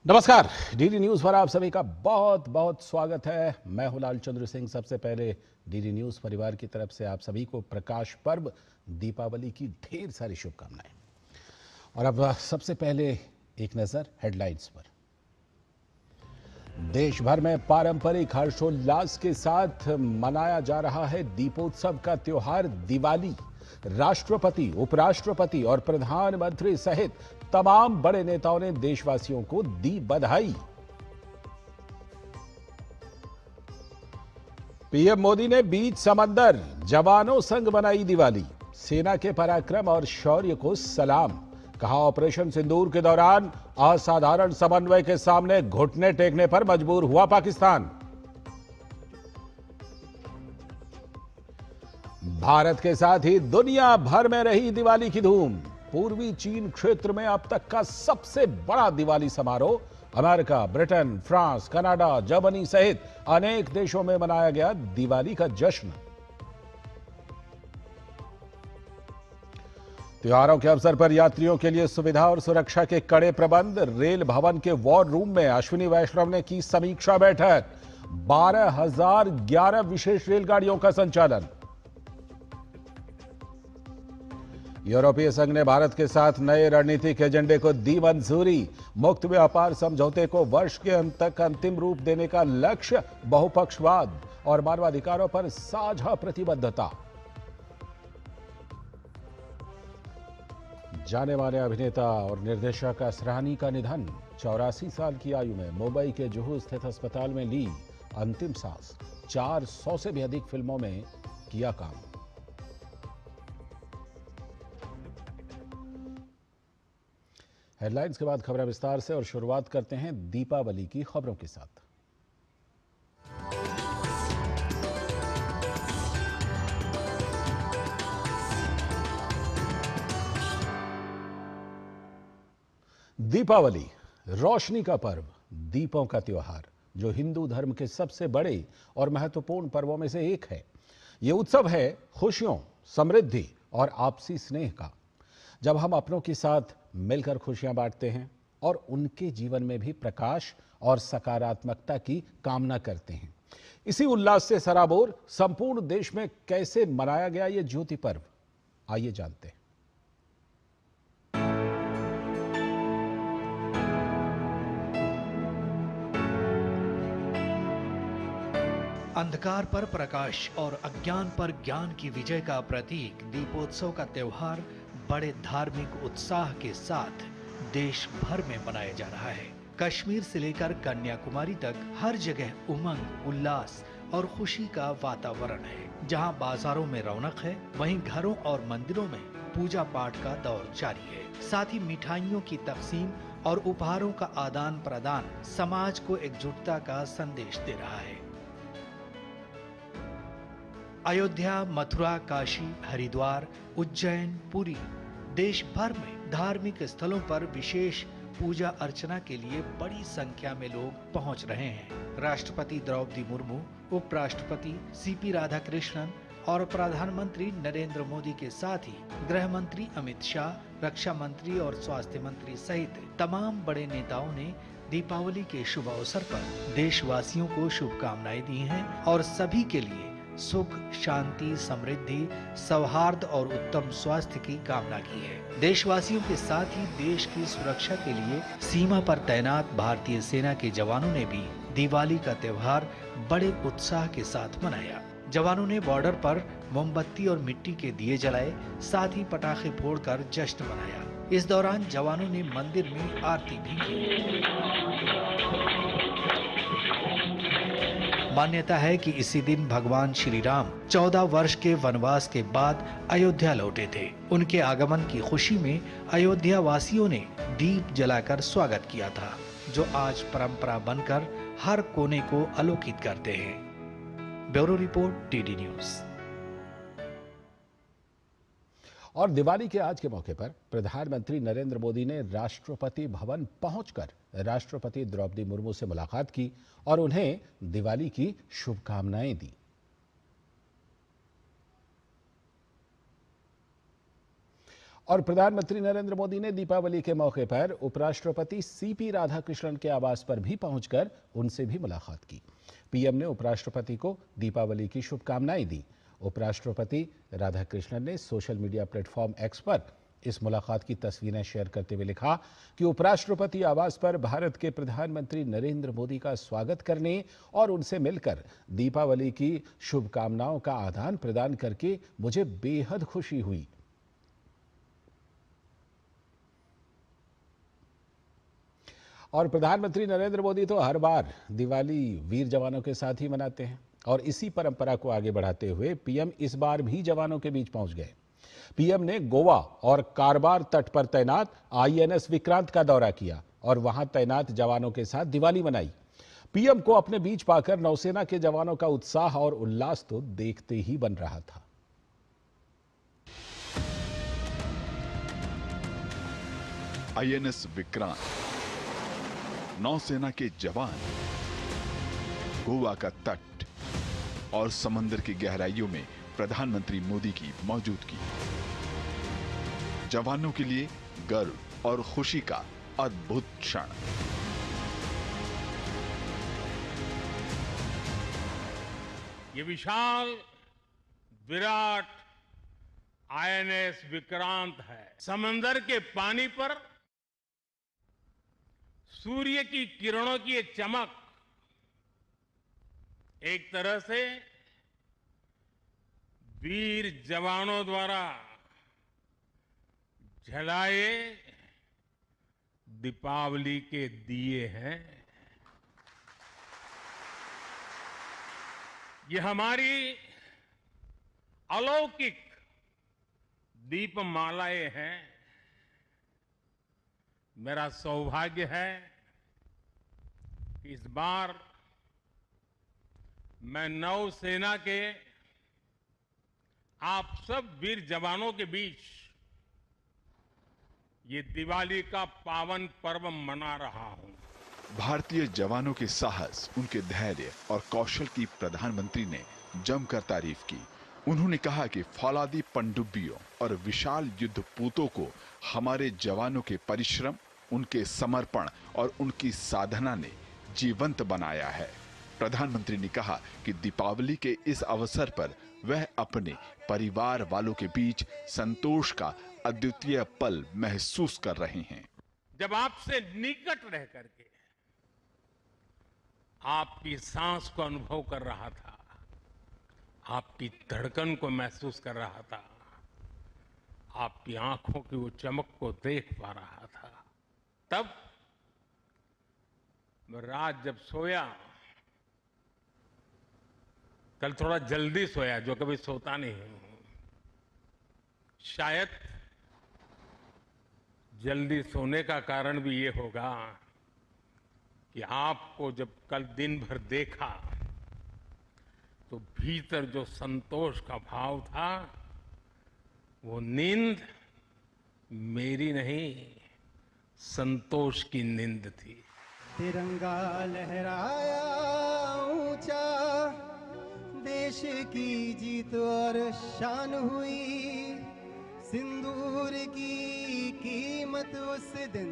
नमस्कार। DD news पर आप सभी का बहुत बहुत स्वागत है। मैं हूं लालचंद्र सिंह। सबसे पहले डीडी न्यूज परिवार की तरफ से आप सभी को प्रकाश पर्व दीपावली की ढेर सारी शुभकामनाएं। और अब सबसे पहले एक नजर हेडलाइंस पर। देश भर में पारंपरिक हर्षोल्लास के साथ मनाया जा रहा है दीपोत्सव का त्योहार दिवाली। राष्ट्रपति, उपराष्ट्रपति और प्रधानमंत्री सहित तमाम बड़े नेताओं ने देशवासियों को दी बधाई। पीएम मोदी ने बीच समंदर जवानों संग मनाई दिवाली। सेना के पराक्रम और शौर्य को सलाम। कहा, ऑपरेशन सिंदूर के दौरान असाधारण समन्वय के सामने घुटने टेकने पर मजबूर हुआ पाकिस्तान। भारत के साथ ही दुनिया भर में रही दिवाली की धूम। पूर्वी चीन क्षेत्र में अब तक का सबसे बड़ा दिवाली समारोह America, Britain, France, Canada, Germany सहित अनेक देशों में मनाया गया दिवाली का जश्न। त्योहारों के अवसर पर यात्रियों के लिए सुविधा और सुरक्षा के कड़े प्रबंध। रेल भवन के वॉर रूम में अश्विनी वैष्णव ने की समीक्षा बैठक। 12,011 विशेष रेलगाड़ियों का संचालन। यूरोपीय संघ ने भारत के साथ नए रणनीतिक एजेंडे को दी मंजूरी। मुक्त व्यापार समझौते को वर्ष के अंत तक अंतिम रूप देने का लक्ष्य। बहुपक्षवाद और मानवाधिकारों पर साझा प्रतिबद्धता। जाने माने अभिनेता और निर्देशक असरानी का निधन। 84 साल की आयु में मुंबई के जुहू स्थित अस्पताल में ली अंतिम सांस। 400 से भी अधिक फिल्मों में किया काम। हेडलाइंस के बाद खबरें विस्तार से और शुरुआत करते हैं दीपावली की खबरों के साथ। दीपावली रोशनी का पर्व, दीपों का त्योहार, जो हिंदू धर्म के सबसे बड़े और महत्वपूर्ण पर्वों में से एक है। यह उत्सव है खुशियों, समृद्धि और आपसी स्नेह का। जब हम अपनों के साथ मिलकर खुशियां बांटते हैं और उनके जीवन में भी प्रकाश और सकारात्मकता की कामना करते हैं। इसी उल्लास से सराबोर संपूर्ण देश में कैसे मनाया गया यह ज्योति पर्व, आइए जानते हैं। अंधकार पर प्रकाश और अज्ञान पर ज्ञान की विजय का प्रतीक दीपोत्सव का त्योहार बड़े धार्मिक उत्साह के साथ देश भर में मनाया जा रहा है। कश्मीर से लेकर कन्याकुमारी तक हर जगह उमंग, उल्लास और खुशी का वातावरण है। जहां बाजारों में रौनक है, वहीं घरों और मंदिरों में पूजा पाठ का दौर जारी है। साथ ही मिठाइयों की तकसीम और उपहारों का आदान प्रदान समाज को एकजुटता का संदेश दे रहा है। अयोध्या, मथुरा, काशी, हरिद्वार, उज्जैन, पुरी, देश भर में धार्मिक स्थलों पर विशेष पूजा अर्चना के लिए बड़ी संख्या में लोग पहुंच रहे हैं। राष्ट्रपति द्रौपदी मुर्मू, उपराष्ट्रपति सीपी राधाकृष्णन और प्रधानमंत्री नरेंद्र मोदी के साथ ही गृह मंत्री अमित शाह, रक्षा मंत्री और स्वास्थ्य मंत्री सहित तमाम बड़े नेताओं ने दीपावली के शुभ अवसर पर देशवासियों को शुभकामनाएं दी हैं और सभी के लिए सुख, शांति, समृद्धि, सौहार्द और उत्तम स्वास्थ्य की कामना की है। देशवासियों के साथ ही देश की सुरक्षा के लिए सीमा पर तैनात भारतीय सेना के जवानों ने भी दिवाली का त्योहार बड़े उत्साह के साथ मनाया। जवानों ने बॉर्डर पर मोमबत्ती और मिट्टी के दिए जलाए, साथ ही पटाखे फोड़कर जश्न मनाया। इस दौरान जवानों ने मंदिर में आरती भी की। मान्यता है कि इसी दिन भगवान श्री राम 14 वर्ष के वनवास के बाद अयोध्या लौटे थे। उनके आगमन की खुशी में अयोध्या वासियों ने दीप जलाकर स्वागत किया था, जो आज परंपरा बनकर हर कोने को आलोकित करते हैं। Bureau report, DD news. और दिवाली के आज के मौके पर प्रधानमंत्री नरेंद्र मोदी ने राष्ट्रपति भवन पहुंचकर राष्ट्रपति द्रौपदी मुर्मू से मुलाकात की और उन्हें दिवाली की शुभकामनाएं दी। और प्रधानमंत्री नरेंद्र मोदी ने दीपावली के मौके पर उपराष्ट्रपति सीपी राधाकृष्णन के आवास पर भी पहुंचकर उनसे भी मुलाकात की। पीएम ने उपराष्ट्रपति को दीपावली की शुभकामनाएं दी। उपराष्ट्रपति राधाकृष्णन ने सोशल मीडिया प्लेटफॉर्म एक्स पर इस मुलाकात की तस्वीरें शेयर करते हुए लिखा कि उपराष्ट्रपति आवास पर भारत के प्रधानमंत्री नरेंद्र मोदी का स्वागत करने और उनसे मिलकर दीपावली की शुभकामनाओं का आदान प्रदान करके मुझे बेहद खुशी हुई। और प्रधानमंत्री नरेंद्र मोदी तो हर बार दिवाली वीर जवानों के साथ ही मनाते हैं और इसी परंपरा को आगे बढ़ाते हुए पीएम इस बार भी जवानों के बीच पहुंच गए। पीएम ने गोवा और कारवार तट पर तैनात आईएनएस विक्रांत का दौरा किया और वहां तैनात जवानों के साथ दिवाली मनाई। पीएम को अपने बीच पाकर नौसेना के जवानों का उत्साह और उल्लास तो देखते ही बन रहा था। आईएनएस विक्रांत, नौसेना के जवान, गोवा का तट और समंदर की गहराइयों में प्रधानमंत्री मोदी की मौजूदगी जवानों के लिए गर्व और खुशी का अद्भुत क्षण। ये विशाल विराट आईएनएस विक्रांत है। समंदर के पानी पर सूर्य की किरणों की एक चमक एक तरह से वीर जवानों द्वारा जलाए दीपावली के दिए हैं। ये हमारी अलौकिक दीपमालाएं हैं। मेरा सौभाग्य है कि इस बार मैं नौसेना के आप सब वीर जवानों के बीच ये दिवाली का पावन पर्व मना रहा हूं। भारतीय जवानों के साहस, उनके धैर्य और कौशल की प्रधानमंत्री ने जमकर तारीफ की। उन्होंने कहा कि फौलादी पनडुब्बियों और विशाल युद्धपूतों को हमारे जवानों के परिश्रम, उनके समर्पण और उनकी साधना ने जीवंत बनाया है। प्रधानमंत्री ने कहा कि दीपावली के इस अवसर पर वह अपने परिवार वालों के बीच संतोष का अद्वितीय पल महसूस कर रहे हैं। जब आपसे निकट रह करके आपकी सांस को अनुभव कर रहा था, आपकी धड़कन को महसूस कर रहा था, आपकी आंखों की वो चमक को देख पा रहा था, तब मैं रात जब सोया, कल थोड़ा जल्दी सोया, जो कभी सोता नहीं हूं। शायद जल्दी सोने का कारण भी ये होगा कि आपको जब कल दिन भर देखा तो भीतर जो संतोष का भाव था, वो नींद मेरी नहीं, संतोष की नींद थी। तिरंगा लहराया ऊंचा, देश की जीत और शान हुई। सिंदूर की कीमत उस दिन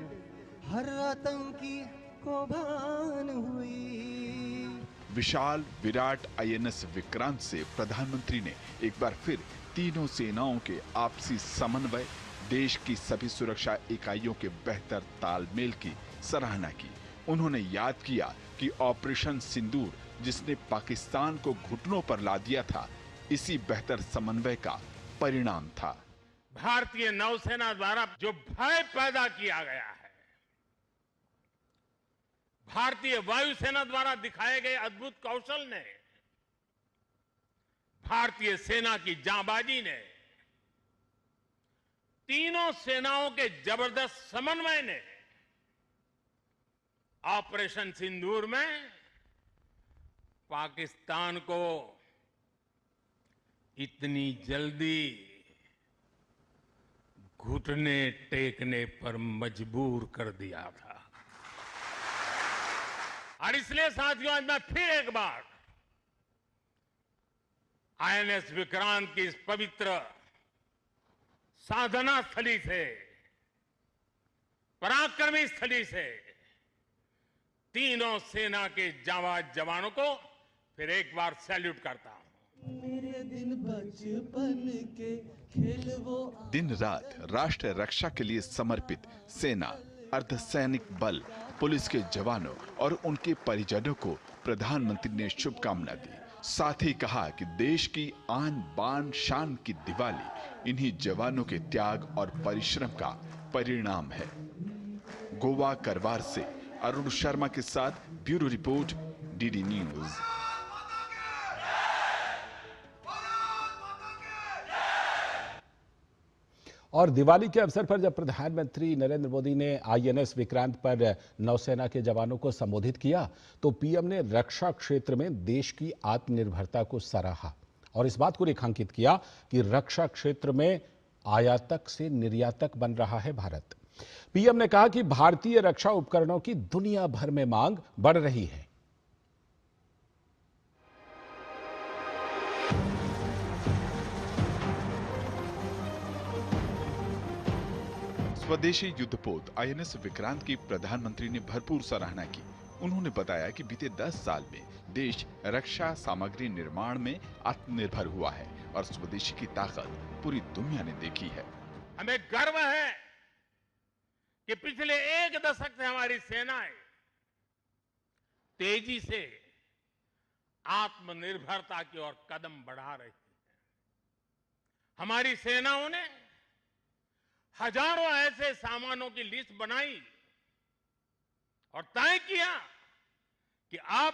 हर आतंकी को भान हुई। विशाल विराट आईएनएस विक्रांत से प्रधानमंत्री ने एक बार फिर तीनों सेनाओं के आपसी समन्वय, देश की सभी सुरक्षा इकाइयों के बेहतर तालमेल की सराहना की। उन्होंने याद किया कि ऑपरेशन सिंदूर, जिसने पाकिस्तान को घुटनों पर ला दिया था, इसी बेहतर समन्वय का परिणाम था। भारतीय नौसेना द्वारा जो भय पैदा किया गया है, भारतीय वायुसेना द्वारा दिखाए गए अद्भुत कौशल ने, भारतीय सेना की जांबाजी ने, तीनों सेनाओं के जबरदस्त समन्वय ने ऑपरेशन सिंदूर में पाकिस्तान को इतनी जल्दी घुटने टेकने पर मजबूर कर दिया था। और इसलिए साथियों, आज मैं फिर एक बार आईएनएस विक्रांत की इस पवित्र साधना स्थली से, पराक्रमी स्थली से तीनों सेना के जाबाज जवानों को फिर एक बार सैल्यूट करता हूं। मेरे दिन बचपन के खेल वो दिन रात राष्ट्र रक्षा के लिए समर्पित सेना, अर्धसैनिक बल, पुलिस के जवानों और उनके परिजनों को प्रधानमंत्री ने शुभकामना दी। साथ ही कहा कि देश की आन बान शान की दिवाली इन्हीं जवानों के त्याग और परिश्रम का परिणाम है। गोवा करवार से अरुण शर्मा के साथ ब्यूरो रिपोर्ट, डीडी न्यूज। और दिवाली के अवसर पर जब प्रधानमंत्री नरेंद्र मोदी ने आईएनएस विक्रांत पर नौसेना के जवानों को संबोधित किया तो पीएम ने रक्षा क्षेत्र में देश की आत्मनिर्भरता को सराहा और इस बात को रेखांकित किया कि रक्षा क्षेत्र में आयातक से निर्यातक बन रहा है भारत। पीएम ने कहा कि भारतीय रक्षा उपकरणों की दुनिया भर में मांग बढ़ रही है। स्वदेशी युद्धपोत आईएनएस विक्रांत की प्रधानमंत्री ने भरपूर सराहना की। उन्होंने बताया कि बीते 10 साल में देश रक्षा सामग्री निर्माण में आत्मनिर्भर हुआ है और स्वदेशी की ताकत पूरी दुनिया ने देखी है। हमें गर्व है कि पिछले एक दशक से हमारी सेनाएं तेजी से आत्मनिर्भरता की ओर कदम बढ़ा रही है। हमारी सेनाओं ने हजारों ऐसे सामानों की लिस्ट बनाई और तय किया कि अब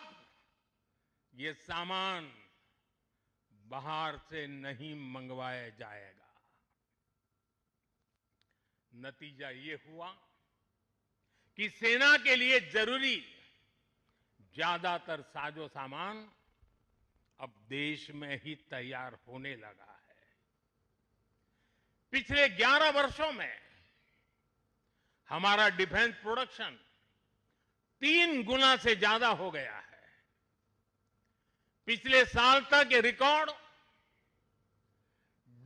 ये सामान बाहर से नहीं मंगवाया जाएगा। नतीजा ये हुआ कि सेना के लिए जरूरी ज्यादातर साजो सामान अब देश में ही तैयार होने लगा है। पिछले 11 वर्षों में हमारा डिफेंस प्रोडक्शन 3 गुना से ज्यादा हो गया है। पिछले साल तक ये रिकॉर्ड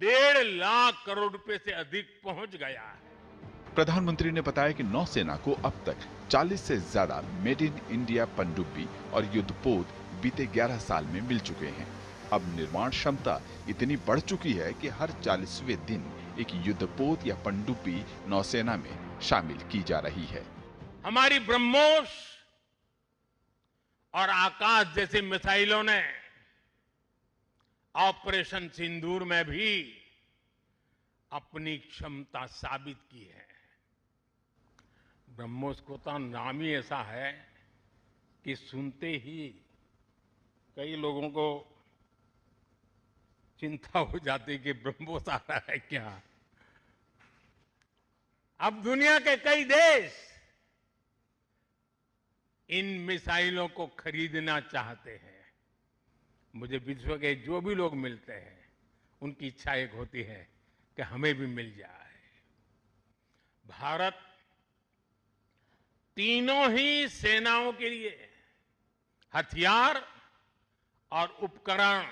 1.5 लाख करोड़ रुपए से अधिक पहुंच गया है। प्रधानमंत्री ने बताया कि नौसेना को अब तक 40 से ज्यादा मेड इन इंडिया पनडुब्बी और युद्धपोत बीते 11 साल में मिल चुके हैं। अब निर्माण क्षमता इतनी बढ़ चुकी है कि हर 40वें दिन एक युद्धपोत या पनडुब्बी नौसेना में शामिल की जा रही है। हमारी ब्रह्मोस और आकाश जैसी मिसाइलों ने ऑपरेशन सिंदूर में भी अपनी क्षमता साबित की है। ब्रह्मोस को तो नाम ही ऐसा है कि सुनते ही कई लोगों को चिंता हो जाती कि ब्रह्मोस आ रहा है क्या। अब दुनिया के कई देश इन मिसाइलों को खरीदना चाहते हैं। मुझे विश्व के जो भी लोग मिलते हैं उनकी इच्छा एक होती है कि हमें भी मिल जाए। भारत तीनों ही सेनाओं के लिए हथियार और उपकरण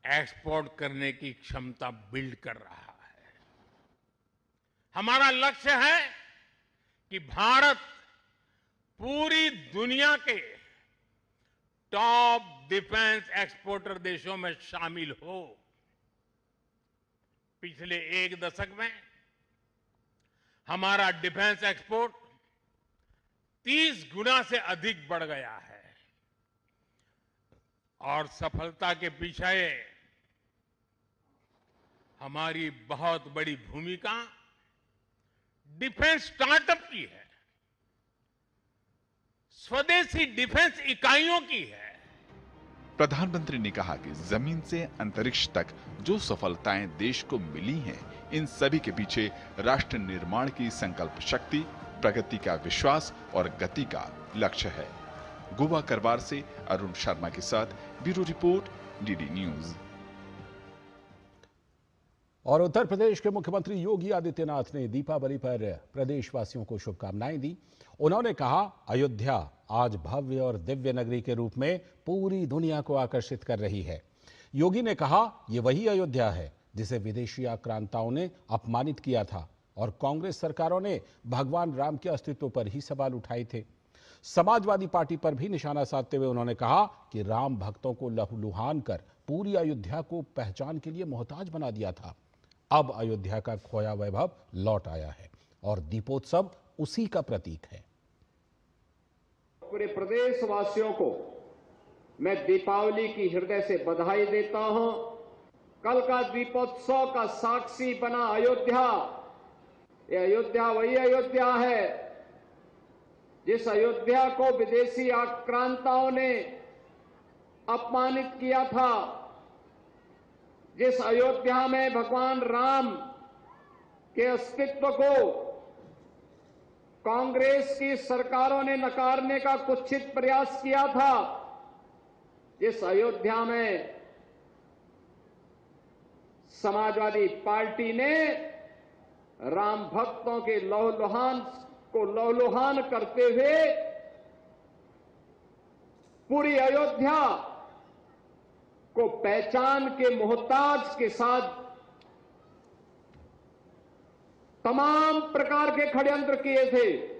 एक्सपोर्ट करने की क्षमता बिल्ड कर रहा है। हमारा लक्ष्य है कि भारत पूरी दुनिया के टॉप डिफेंस एक्सपोर्टर देशों में शामिल हो। पिछले एक दशक में हमारा डिफेंस एक्सपोर्ट 30 गुना से अधिक बढ़ गया है और सफलता के पीछे हमारी बहुत बड़ी भूमिका डिफेंस स्टार्टअप की है, स्वदेशी डिफेंस इकाइयों की है। प्रधानमंत्री ने कहा कि जमीन से अंतरिक्ष तक जो सफलताएं देश को मिली हैं, इन सभी के पीछे राष्ट्र निर्माण की संकल्प शक्ति, प्रगति का विश्वास और गति का लक्ष्य है। गोवा करवार से अरुण शर्मा के साथ ब्यूरो रिपोर्ट, डीडी न्यूज। और उत्तर प्रदेश के मुख्यमंत्री योगी आदित्यनाथ ने दीपावली पर प्रदेशवासियों को शुभकामनाएं दी। उन्होंने कहा, अयोध्या आज भव्य और दिव्य नगरी के रूप में पूरी दुनिया को आकर्षित कर रही है। योगी ने कहा, ये वही अयोध्या है जिसे विदेशी आक्रांताओं ने अपमानित किया था और कांग्रेस सरकारों ने भगवान राम के अस्तित्व पर ही सवाल उठाए थे। समाजवादी पार्टी पर भी निशाना साधते हुए उन्होंने कहा कि राम भक्तों को लहूलुहान कर पूरी अयोध्या को पहचान के लिए मोहताज बना दिया था। अब अयोध्या का खोया वैभव लौट आया है और दीपोत्सव उसी का प्रतीक है। पूरे प्रदेशवासियों को मैं दीपावली की हृदय से बधाई देता हूं। कल का दीपोत्सव का साक्षी बना अयोध्या, ये अयोध्या वही अयोध्या है जिस अयोध्या को विदेशी आक्रांताओं ने अपमानित किया था, जिस अयोध्या में भगवान राम के अस्तित्व को कांग्रेस की सरकारों ने नकारने का कुत्सित प्रयास किया था, जिस अयोध्या में समाजवादी पार्टी ने राम भक्तों के लहूलुहान करते हुए पूरी अयोध्या को पहचान के मोहताज के साथ तमाम प्रकार के षड्यंत्र किए थे।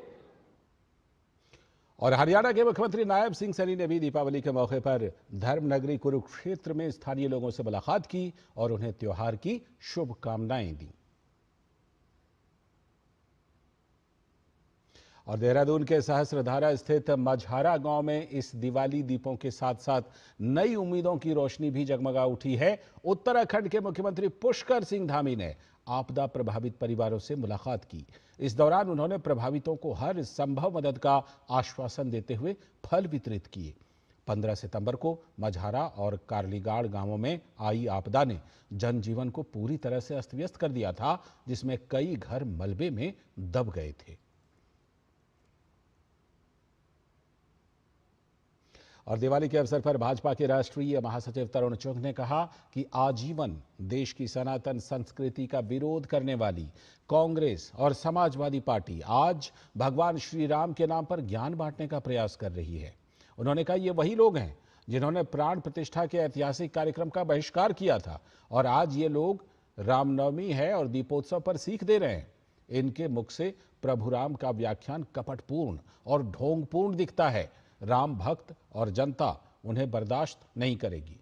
और हरियाणा के मुख्यमंत्री नायब सिंह सैनी ने भी दीपावली के मौके पर धर्मनगरी कुरुक्षेत्र में स्थानीय लोगों से मुलाकात की और उन्हें त्योहार की शुभकामनाएं दी। और देहरादून के सहस्त्रधारा स्थित मझारा गांव में इस दिवाली दीपों के साथ साथ नई उम्मीदों की रोशनी भी जगमगा उठी है। उत्तराखंड के मुख्यमंत्री पुष्कर सिंह धामी ने आपदा प्रभावित परिवारों से मुलाकात की। इस दौरान उन्होंने प्रभावितों को हर संभव मदद का आश्वासन देते हुए फल वितरित किए। 15 सितंबर को मझारा और कार्लीगाड़ गांवों में आई आपदा ने जनजीवन को पूरी तरह से अस्त व्यस्त कर दिया था, जिसमें कई घर मलबे में दब गए थे। और दिवाली के अवसर पर भाजपा के राष्ट्रीय महासचिव तरुण चुघ ने कहा कि आजीवन देश की सनातन संस्कृति का विरोध करने वाली कांग्रेस और समाजवादी पार्टी आज भगवान श्री राम के नाम पर ज्ञान बांटने का प्रयास कर रही है। उन्होंने कहा, ये वही लोग हैं जिन्होंने प्राण प्रतिष्ठा के ऐतिहासिक कार्यक्रम का बहिष्कार किया था और आज ये लोग रामनवमी है और दीपोत्सव पर सीख दे रहे हैं। इनके मुख से प्रभु राम का व्याख्यान कपटपूर्ण और ढोंगपूर्ण दिखता है। राम भक्त और जनता उन्हें बर्दाश्त नहीं करेगी।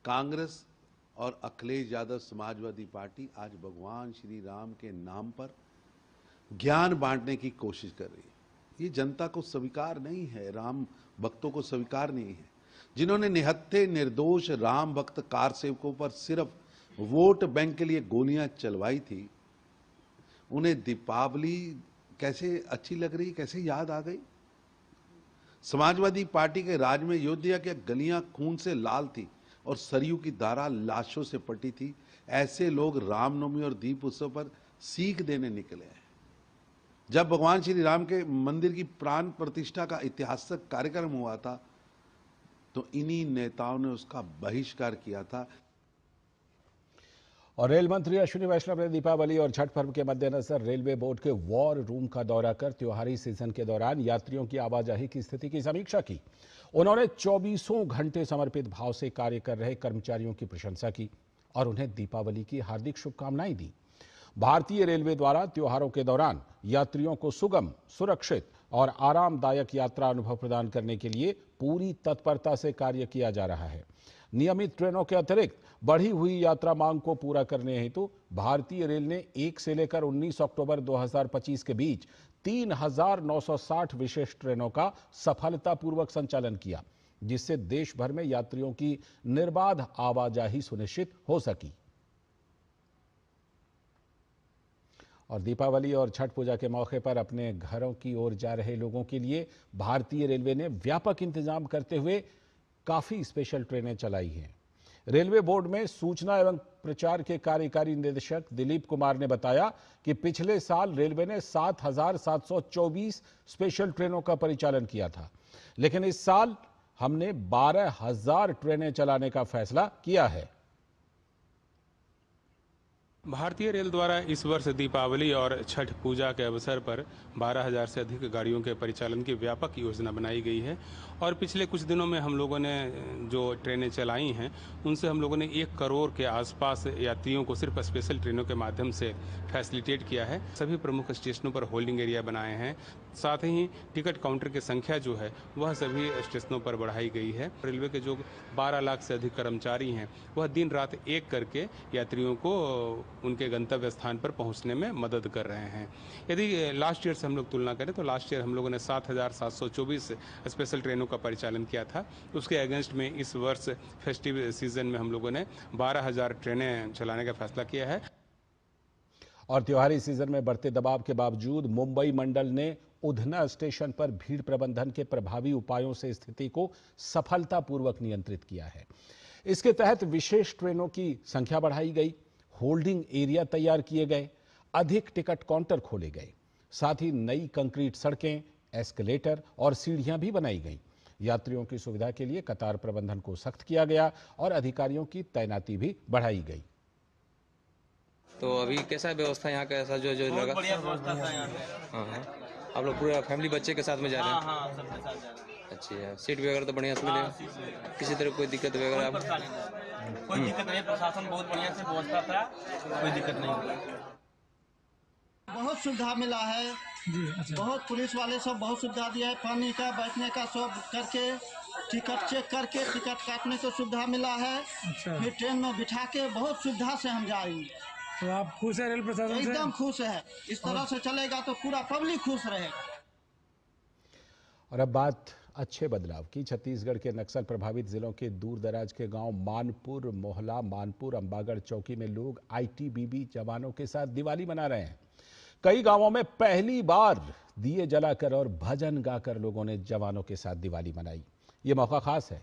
कांग्रेस और अखिलेश यादव समाजवादी पार्टी आज भगवान श्री राम के नाम पर ज्ञान बांटने की कोशिश कर रही है। ये जनता को स्वीकार नहीं है, राम भक्तों को स्वीकार नहीं है। जिन्होंने निहत्थे निर्दोष राम भक्त कार सेवकों पर सिर्फ वोट बैंक के लिए गोलियां चलवाई थी, उन्हें दीपावली कैसे अच्छी लग रही, कैसे याद आ गई। समाजवादी पार्टी के राज में अयोध्या की गलियां खून से लाल थी और सरयू की धारा लाशों से पटी थी। ऐसे लोग रामनवमी और दीप उत्सव पर सीख देने निकले हैं। जब भगवान श्री राम के मंदिर की प्राण प्रतिष्ठा का ऐतिहासिक कार्यक्रम हुआ था तो इन्हीं नेताओं ने उसका बहिष्कार किया था। और रेल मंत्री अश्विनी वैष्णव ने दीपावली और छठ पर्व के मद्देनजर रेलवे बोर्ड के वॉर रूम का दौरा कर त्योहारी सीजन के दौरान यात्रियों की आवाजाही की स्थिति की समीक्षा की। उन्होंने 24 घंटे समर्पित भाव से कार्य कर रहे कर्मचारियों की प्रशंसा की और उन्हें दीपावली की हार्दिक शुभकामनाएं दी। भारतीय रेलवे द्वारा त्योहारों के दौरान यात्रियों को सुगम, सुरक्षित और आरामदायक यात्रा अनुभव प्रदान करने के लिए पूरी तत्परता से कार्य किया जा रहा है। नियमित ट्रेनों के अतिरिक्त बढ़ी हुई यात्रा मांग को पूरा करने हेतु भारतीय रेल ने 1 से लेकर 19 अक्टूबर 2025 के बीच 3,960 विशेष ट्रेनों का सफलतापूर्वक संचालन किया, जिससे देश भर में यात्रियों की निर्बाध आवाजाही सुनिश्चित हो सकी। और दीपावली और छठ पूजा के मौके पर अपने घरों की ओर जा रहे लोगों के लिए भारतीय रेलवे ने व्यापक इंतजाम करते हुए काफी स्पेशल ट्रेनें चलाई हैं। रेलवे बोर्ड में सूचना एवं प्रचार के कार्यकारी निदेशक दिलीप कुमार ने बताया कि पिछले साल रेलवे ने 7,724 स्पेशल ट्रेनों का परिचालन किया था, लेकिन इस साल हमने 12,000 ट्रेनें चलाने का फैसला किया है। भारतीय रेल द्वारा इस वर्ष दीपावली और छठ पूजा के अवसर पर 12,000 से अधिक गाड़ियों के परिचालन की व्यापक योजना बनाई गई है और पिछले कुछ दिनों में हम लोगों ने जो ट्रेनें चलाई हैं उनसे हम लोगों ने 1 करोड़ के आसपास यात्रियों को सिर्फ स्पेशल ट्रेनों के माध्यम से फैसिलिटेट किया है। सभी प्रमुख स्टेशनों पर होल्डिंग एरिया बनाए हैं, साथ ही टिकट काउंटर की संख्या जो है वह सभी स्टेशनों पर बढ़ाई गई है। रेलवे के जो 12 लाख से अधिक कर्मचारी हैं वह दिन रात एक करके यात्रियों को उनके गंतव्य स्थान पर पहुंचने में मदद कर रहे हैं। यदि लास्ट ईयर से हम लोग तुलना करें तो लास्ट ईयर हम लोगों ने 7,724 स्पेशल ट्रेनों का परिचालन किया था। उसके अगेंस्ट में इस वर्ष फेस्टिव सीजन में हम लोगों ने 12,000 ट्रेनें चलाने का फैसला किया है। और त्योहारी सीजन में बढ़ते दबाव के बावजूद मुंबई मंडल ने उधना स्टेशन पर भीड़ प्रबंधन के प्रभावी उपायों से स्थिति को सफलतापूर्वक नियंत्रित किया है। इसके तहत विशेष ट्रेनों की संख्या बढ़ाई गई, होल्डिंग एरिया तैयार किए गए, अधिक टिकट काउंटर खोले गए, साथ ही नई कंक्रीट सड़कें, एस्केलेटर और सीढ़ियां भी बनाई गईं। यात्रियों की सुविधा के लिए कतार प्रबंधन को सख्त किया गया और अधिकारियों की तैनाती भी बढ़ाई गई। तो अभी कैसा व्यवस्था यहाँ का, ऐसा जो लगा? बढ़िया व्यवस्था था यहाँ पे। हाँ, आप लोग पूरा फैमिली बच्चे के साथ में जा रहे हैं? हाँ, सबके साथ जा रहे हैं। अच्छी है। सीट वगैरह तो बढ़िया से मिलेगा? किसी तरह कोई दिक्कत वगैरह? कोई दिक्कत नहीं, प्रशासन बहुत बढ़िया से व्यवस्था था, कोई दिक्कत नहीं। बहुत सुविधा मिला है जी। अच्छा। बहुत पुलिस वाले सब बहुत सुविधा दिया है, पानी का, बैठने का सब करके, टिकट चेक करके टिकट काटने को सुविधा मिला है। अच्छा। फिर ट्रेन में बिठा के बहुत सुविधा से हम जाएंगे। तो आप खुश है रेल प्रशासन से? एकदम खुश है। इस तरह से चलेगा तो पूरा पब्लिक खुश रहेगा। और अब बात अच्छे बदलाव की। छत्तीसगढ़ के नक्सल प्रभावित जिलों के दूर दराज के गांव मानपुर, मोहला, मानपुर, अंबागढ़ चौकी में लोग आईटीबीपी जवानों के साथ दिवाली मना रहे हैं। कई गांवों में पहली बार दिए जलाकर और भजन गाकर लोगों ने जवानों के साथ दिवाली मनाई। ये मौका खास है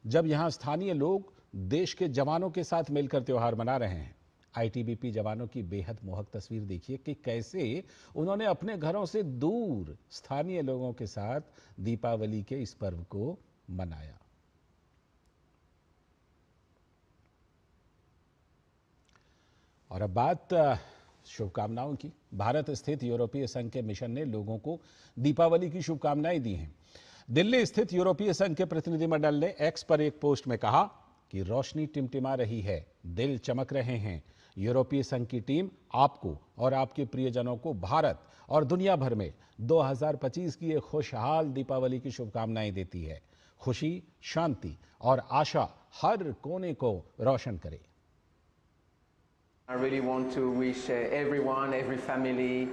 जब यहां स्थानीय लोग देश के जवानों के साथ मिलकर त्योहार मना रहे हैं। आईटीबीपी जवानों की बेहद मोहक तस्वीर देखिए कि कैसे उन्होंने अपने घरों से दूर स्थानीय लोगों के साथ दीपावली के इस पर्व को मनाया। और अब बात शुभकामनाओं की। भारत स्थित यूरोपीय संघ के मिशन ने लोगों को दीपावली की शुभकामनाएं दी हैं। दिल्ली स्थित यूरोपीय संघ के प्रतिनिधिमंडल ने एक्स पर एक पोस्ट में कहा कि रोशनी टिमटिमा रही है, दिल चमक रहे हैं। यूरोपीय संघ की टीम आपको और आपके प्रियजनों को भारत और दुनिया भर में 2025 की एक खुशहाल दीपावली की शुभकामनाएं देती है। खुशी, शांति और आशा हर कोने को रोशन करे। I really want to wish everyone, every family,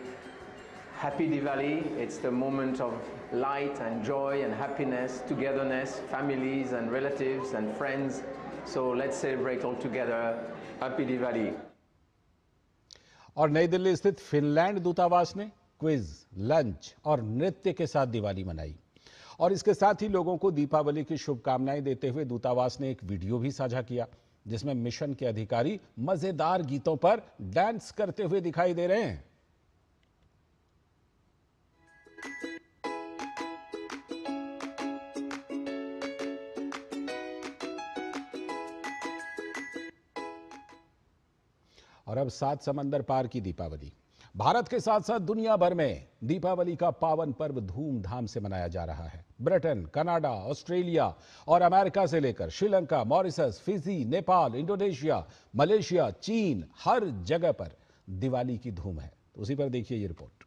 happy Diwali. It's the moment of light and joy and happiness, togetherness, families and relatives and friends. So let's celebrate all together. Happy Diwali. और नई दिल्ली स्थित Finland दूतावास ने quiz, lunch और नृत्य के साथ दिवाली मनाई। और इसके साथ ही लोगों को दीपावली की शुभकामनाएं देते हुए दूतावास ने एक वीडियो भी साझा किया जिसमें मिशन के अधिकारी मजेदार गीतों पर डांस करते हुए दिखाई दे रहे हैं। और अब 7 समंदर पार की दीपावली। भारत के साथ साथ दुनिया भर में दीपावली का पावन पर्व धूमधाम से मनाया जा रहा है। ब्रिटेन, कनाडा, ऑस्ट्रेलिया और अमेरिका से लेकर Sri Lanka, Mauritius, Fiji, Nepal, Indonesia, Malaysia, चीन, हर जगह पर दिवाली की धूम है। तो उसी पर देखिए ये रिपोर्ट।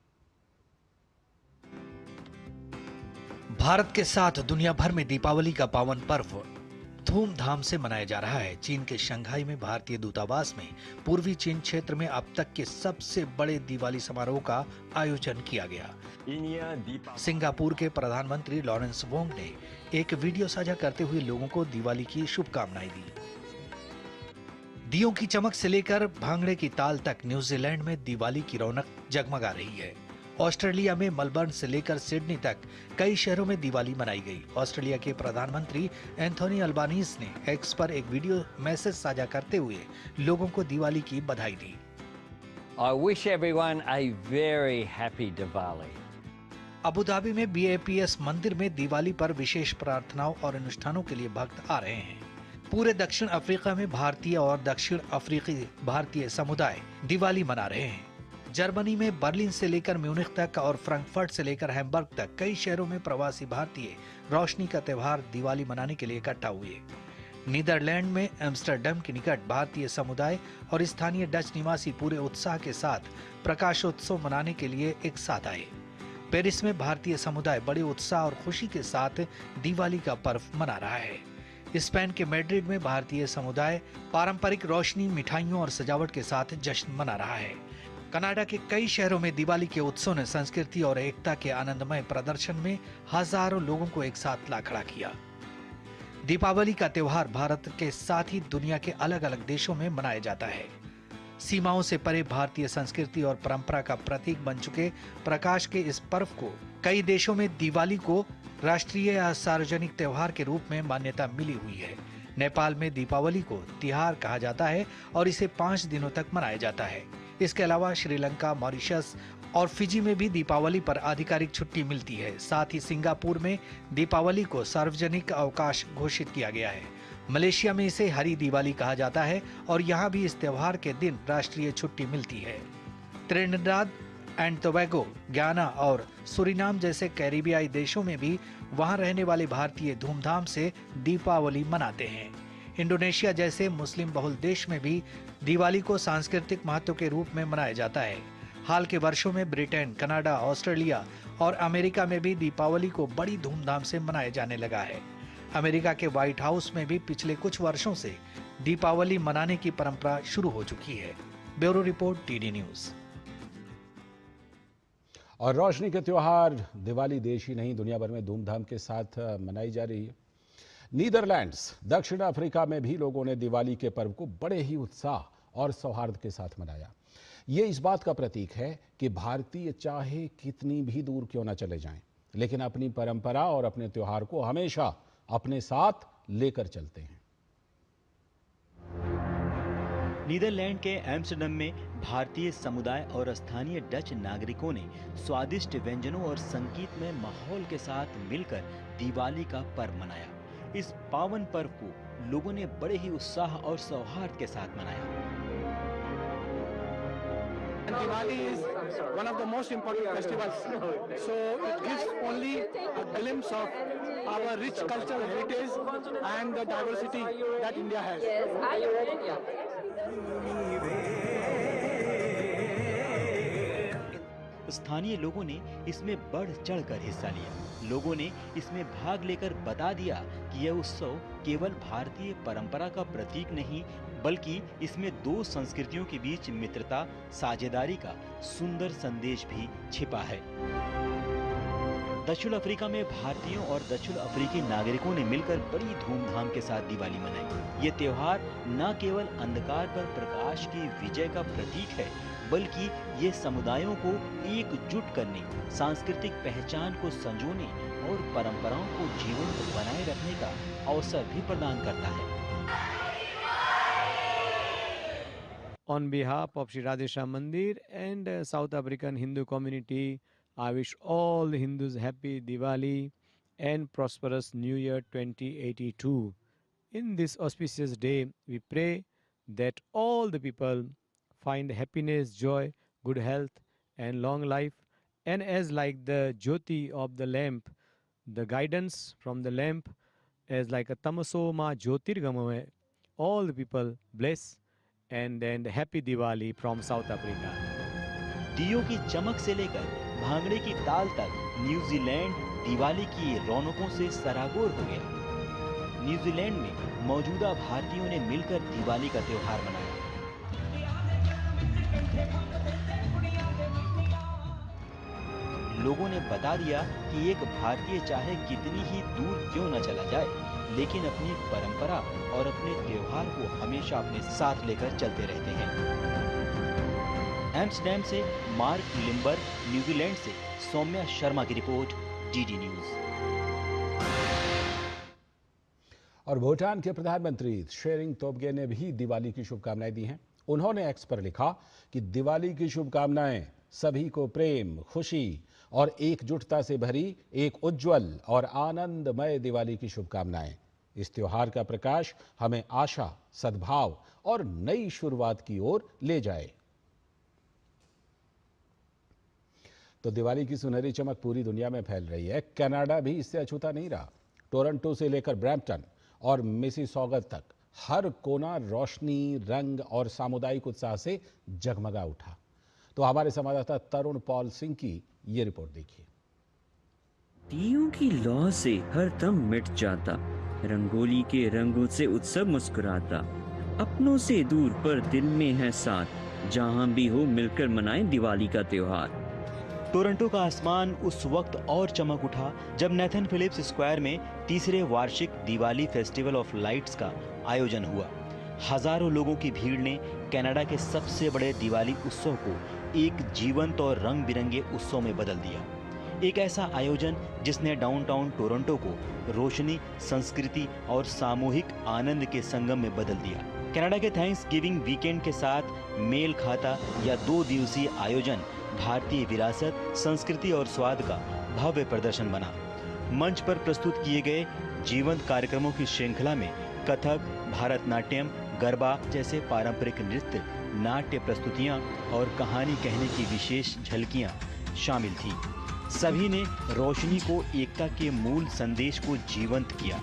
भारत के साथ दुनिया भर में दीपावली का पावन पर्व धूमधाम से मनाया जा रहा है। चीन के शंघाई में भारतीय दूतावास में पूर्वी चीन क्षेत्र में अब तक के सबसे बड़े दिवाली समारोह का आयोजन किया गया। सिंगापुर के प्रधानमंत्री लॉरेंस वोंग ने एक वीडियो साझा करते हुए लोगों को दिवाली की शुभकामनाएं दी। दियों की चमक से लेकर भांगड़े की ताल तक न्यूजीलैंड में दिवाली की रौनक जगमगा रही है। ऑस्ट्रेलिया में मेलबर्न से लेकर सिडनी तक कई शहरों में दिवाली मनाई गई। ऑस्ट्रेलिया के प्रधानमंत्री एंथोनी अल्बानीज ने एक्स पर एक वीडियो मैसेज साझा करते हुए लोगों को दिवाली की बधाई दी। I wish everyone a very happy Diwali. Abu Dhabi में BAPS मंदिर में दिवाली पर विशेष प्रार्थनाओं और अनुष्ठानों के लिए भक्त आ रहे हैं। पूरे दक्षिण अफ्रीका में भारतीय और दक्षिण अफ्रीकी भारतीय समुदाय दिवाली मना रहे हैं। जर्मनी में बर्लिन से लेकर म्यूनिख तक और फ्रैंकफर्ट से लेकर हैम्बर्ग तक कई शहरों में प्रवासी भारतीय रोशनी का त्योहार दिवाली मनाने के लिए इकट्ठा हुए। नीदरलैंड में एम्स्टर्डम के निकट भारतीय समुदाय और स्थानीय डच निवासी पूरे उत्साह के साथ प्रकाशोत्सव मनाने के लिए एक साथ आए। पेरिस में भारतीय समुदाय बड़े उत्साह और खुशी के साथ दिवाली का पर्व मना रहा है। स्पेन के मैड्रिड में भारतीय समुदाय पारंपरिक रोशनी, मिठाइयों और सजावट के साथ जश्न मना रहा है। कनाडा के कई शहरों में दिवाली के उत्सव ने संस्कृति और एकता के आनंदमय प्रदर्शन में हजारों लोगों को एक साथ ला खड़ा किया। दीपावली का त्योहार भारत के साथ ही दुनिया के अलग अलग देशों में मनाया जाता है। सीमाओं से परे भारतीय संस्कृति और परंपरा का प्रतीक बन चुके प्रकाश के इस पर्व को कई देशों में दिवाली को राष्ट्रीय या सार्वजनिक त्योहार के रूप में मान्यता मिली हुई है। नेपाल में दीपावली को तिहार कहा जाता है और इसे 5 दिनों तक मनाया जाता है। इसके अलावा श्रीलंका, मॉरिशस और फिजी में भी दीपावली पर आधिकारिक छुट्टी मिलती है। साथ ही सिंगापुर में दीपावली को सार्वजनिक अवकाश घोषित किया गया है। मलेशिया में इसे हरी दिवाली कहा जाता है और यहाँ भी इस त्योहार के दिन राष्ट्रीय छुट्टी मिलती है। त्रिनिदाद एंड टोबैगो, गयाना और सूरीनाम जैसे कैरिबियाई देशों में भी वहाँ रहने वाले भारतीय धूमधाम से दीपावली मनाते हैं। इंडोनेशिया जैसे मुस्लिम बहुल देश में भी दिवाली को सांस्कृतिक महत्व के रूप में मनाया जाता है। हाल के वर्षों में ब्रिटेन, कनाडा, ऑस्ट्रेलिया और अमेरिका में भी दीपावली को बड़ी धूमधाम से मनाया जाने लगा है। अमेरिका के व्हाइट हाउस में भी पिछले कुछ वर्षों से दीपावली मनाने की परंपरा शुरू हो चुकी है। Bureau report, TD news. और रोशनी के त्योहार दिवाली देश ही नहीं दुनिया भर में धूमधाम के साथ मनाई जा रही है। नीदरलैंड्स, दक्षिण अफ्रीका में भी लोगों ने दिवाली के पर्व को बड़े ही उत्साह और सौहार्द के साथ मनाया। ये इस बात का प्रतीक है कि भारतीय चाहे कितनी भी दूर क्यों न चले जाएं, लेकिन अपनी परंपरा और अपने त्योहार को हमेशा अपने साथ लेकर चलते हैं। नीदरलैंड के एम्स्टर्डम में भारतीय समुदाय और स्थानीय डच नागरिकों ने स्वादिष्ट व्यंजनों और संगीतमय माहौल के साथ मिलकर दिवाली का पर्व मनाया। इस पावन पर्व को लोगों ने बड़े ही उत्साह और सौहार्द के साथ मनाया। Diwali is one of the most important festivals, so it gives only a glimpse of our rich cultural heritage and the diversity that India has. स्थानीय लोगों ने इसमें बढ़ चढ़कर हिस्सा लिया। लोगों ने इसमें भाग लेकर बता दिया कि यह उत्सव केवल भारतीय परंपरा का प्रतीक नहीं, बल्कि इसमें दो संस्कृतियों के बीच मित्रता, साझेदारी का सुंदर संदेश भी छिपा है। दक्षिण अफ्रीका में भारतीयों और दक्षिण अफ्रीकी नागरिकों ने मिलकर बड़ी धूमधाम के साथ दिवाली मनाई। ये त्योहार न केवल अंधकार पर प्रकाश की विजय का प्रतीक है, बल्कि ये समुदायों को एकजुट करने, सांस्कृतिक पहचान को संजोने और परंपराओं को जीवंत बनाए रखने का अवसर भी प्रदान करता है। On behalf of Sri Radhesham Mandir and South African Hindu community, I wish all the Hindus happy Diwali and prosperous New Year 2082. In this auspicious day, we pray that all the people find happiness, joy, good health and long life. And as like the Jyoti of the lamp, the guidance from the lamp as like a Tamaso Ma Jyotirgamaya, all the people bless and happy Diwali from South Africa. दियों की चमक से लेकर भांगड़े की ताल तक New Zealand Diwali की रौनकों से सराबोर हो गया। न्यूजीलैंड में मौजूदा भारतीयों ने मिलकर दिवाली का त्योहार मनाया। लोगों ने बता दिया कि एक भारतीय चाहे कितनी ही दूर क्यों न चला जाए, लेकिन अपनी परंपरा और अपने त्योहार को हमेशा अपने साथ लेकर चलते रहते हैं। एम्स्टर्डम से मार्क लिम्बर, न्यूजीलैंड से सौम्या शर्मा की रिपोर्ट, डीडी न्यूज। और भूटान के प्रधानमंत्री शेरिंग तोब्गे ने भी दिवाली की शुभकामनाएं दी हैं। उन्होंने एक्स पर लिखा कि दिवाली की शुभकामनाएं सभी को प्रेम, खुशी और एकजुटता से भरी एक उज्जवल और आनंदमय दिवाली की शुभकामनाएं। इस त्योहार का प्रकाश हमें आशा, सद्भाव और नई शुरुआत की ओर ले जाए। तो दिवाली की सुनहरी चमक पूरी दुनिया में फैल रही है। कनाडा भी इससे अछूता नहीं रहा। टोरंटो से लेकर ब्रैम्पटन और मिसिसॉगा तक हर कोना रोशनी, रंग और सामुदायिक उत्साह से जगमगा उठा। तो हमारे संवाददाता तरुण पॉल सिंह की ये रिपोर्ट देखिए। दियों की लौ से हर दम मिट जाता, रंगोली के रंगों से उत्सव मुस्कुराता, अपनों से दूर पर दिल में है साथ, जहां भी हो मिलकर मनाएं दिवाली का त्योहार। टोरंटो का आसमान उस वक्त और चमक उठा जब नेथन फिलिप्स स्क्वायर में तीसरे वार्षिक दिवाली फेस्टिवल ऑफ लाइट्स का आयोजन हुआ। हजारों लोगों की भीड़ ने कनाडा के सबसे बड़े दिवाली उत्सव को एक जीवंत और रंग बिरंगे उत्सव में बदल दिया। एक ऐसा आयोजन जिसने डाउनटाउन टोरंटो को रोशनी, संस्कृति और सामूहिक आनंद के संगम में बदल दिया। कनाडा के थैंक्स गिविंग वीकेंड के साथ मेल खाता यह 2 दिवसीय आयोजन भारतीय विरासत, संस्कृति और स्वाद का भव्य प्रदर्शन बना। मंच पर प्रस्तुत किए गए जीवंत कार्यक्रमों की श्रृंखला में कथक, भारतनाट्यम, गरबा जैसे पारंपरिक नृत्य, नाट्य प्रस्तुतियां और कहानी कहने की विशेष झलकियां शामिल थीं। सभी ने रोशनी को एकता के मूल संदेश को जीवंत किया।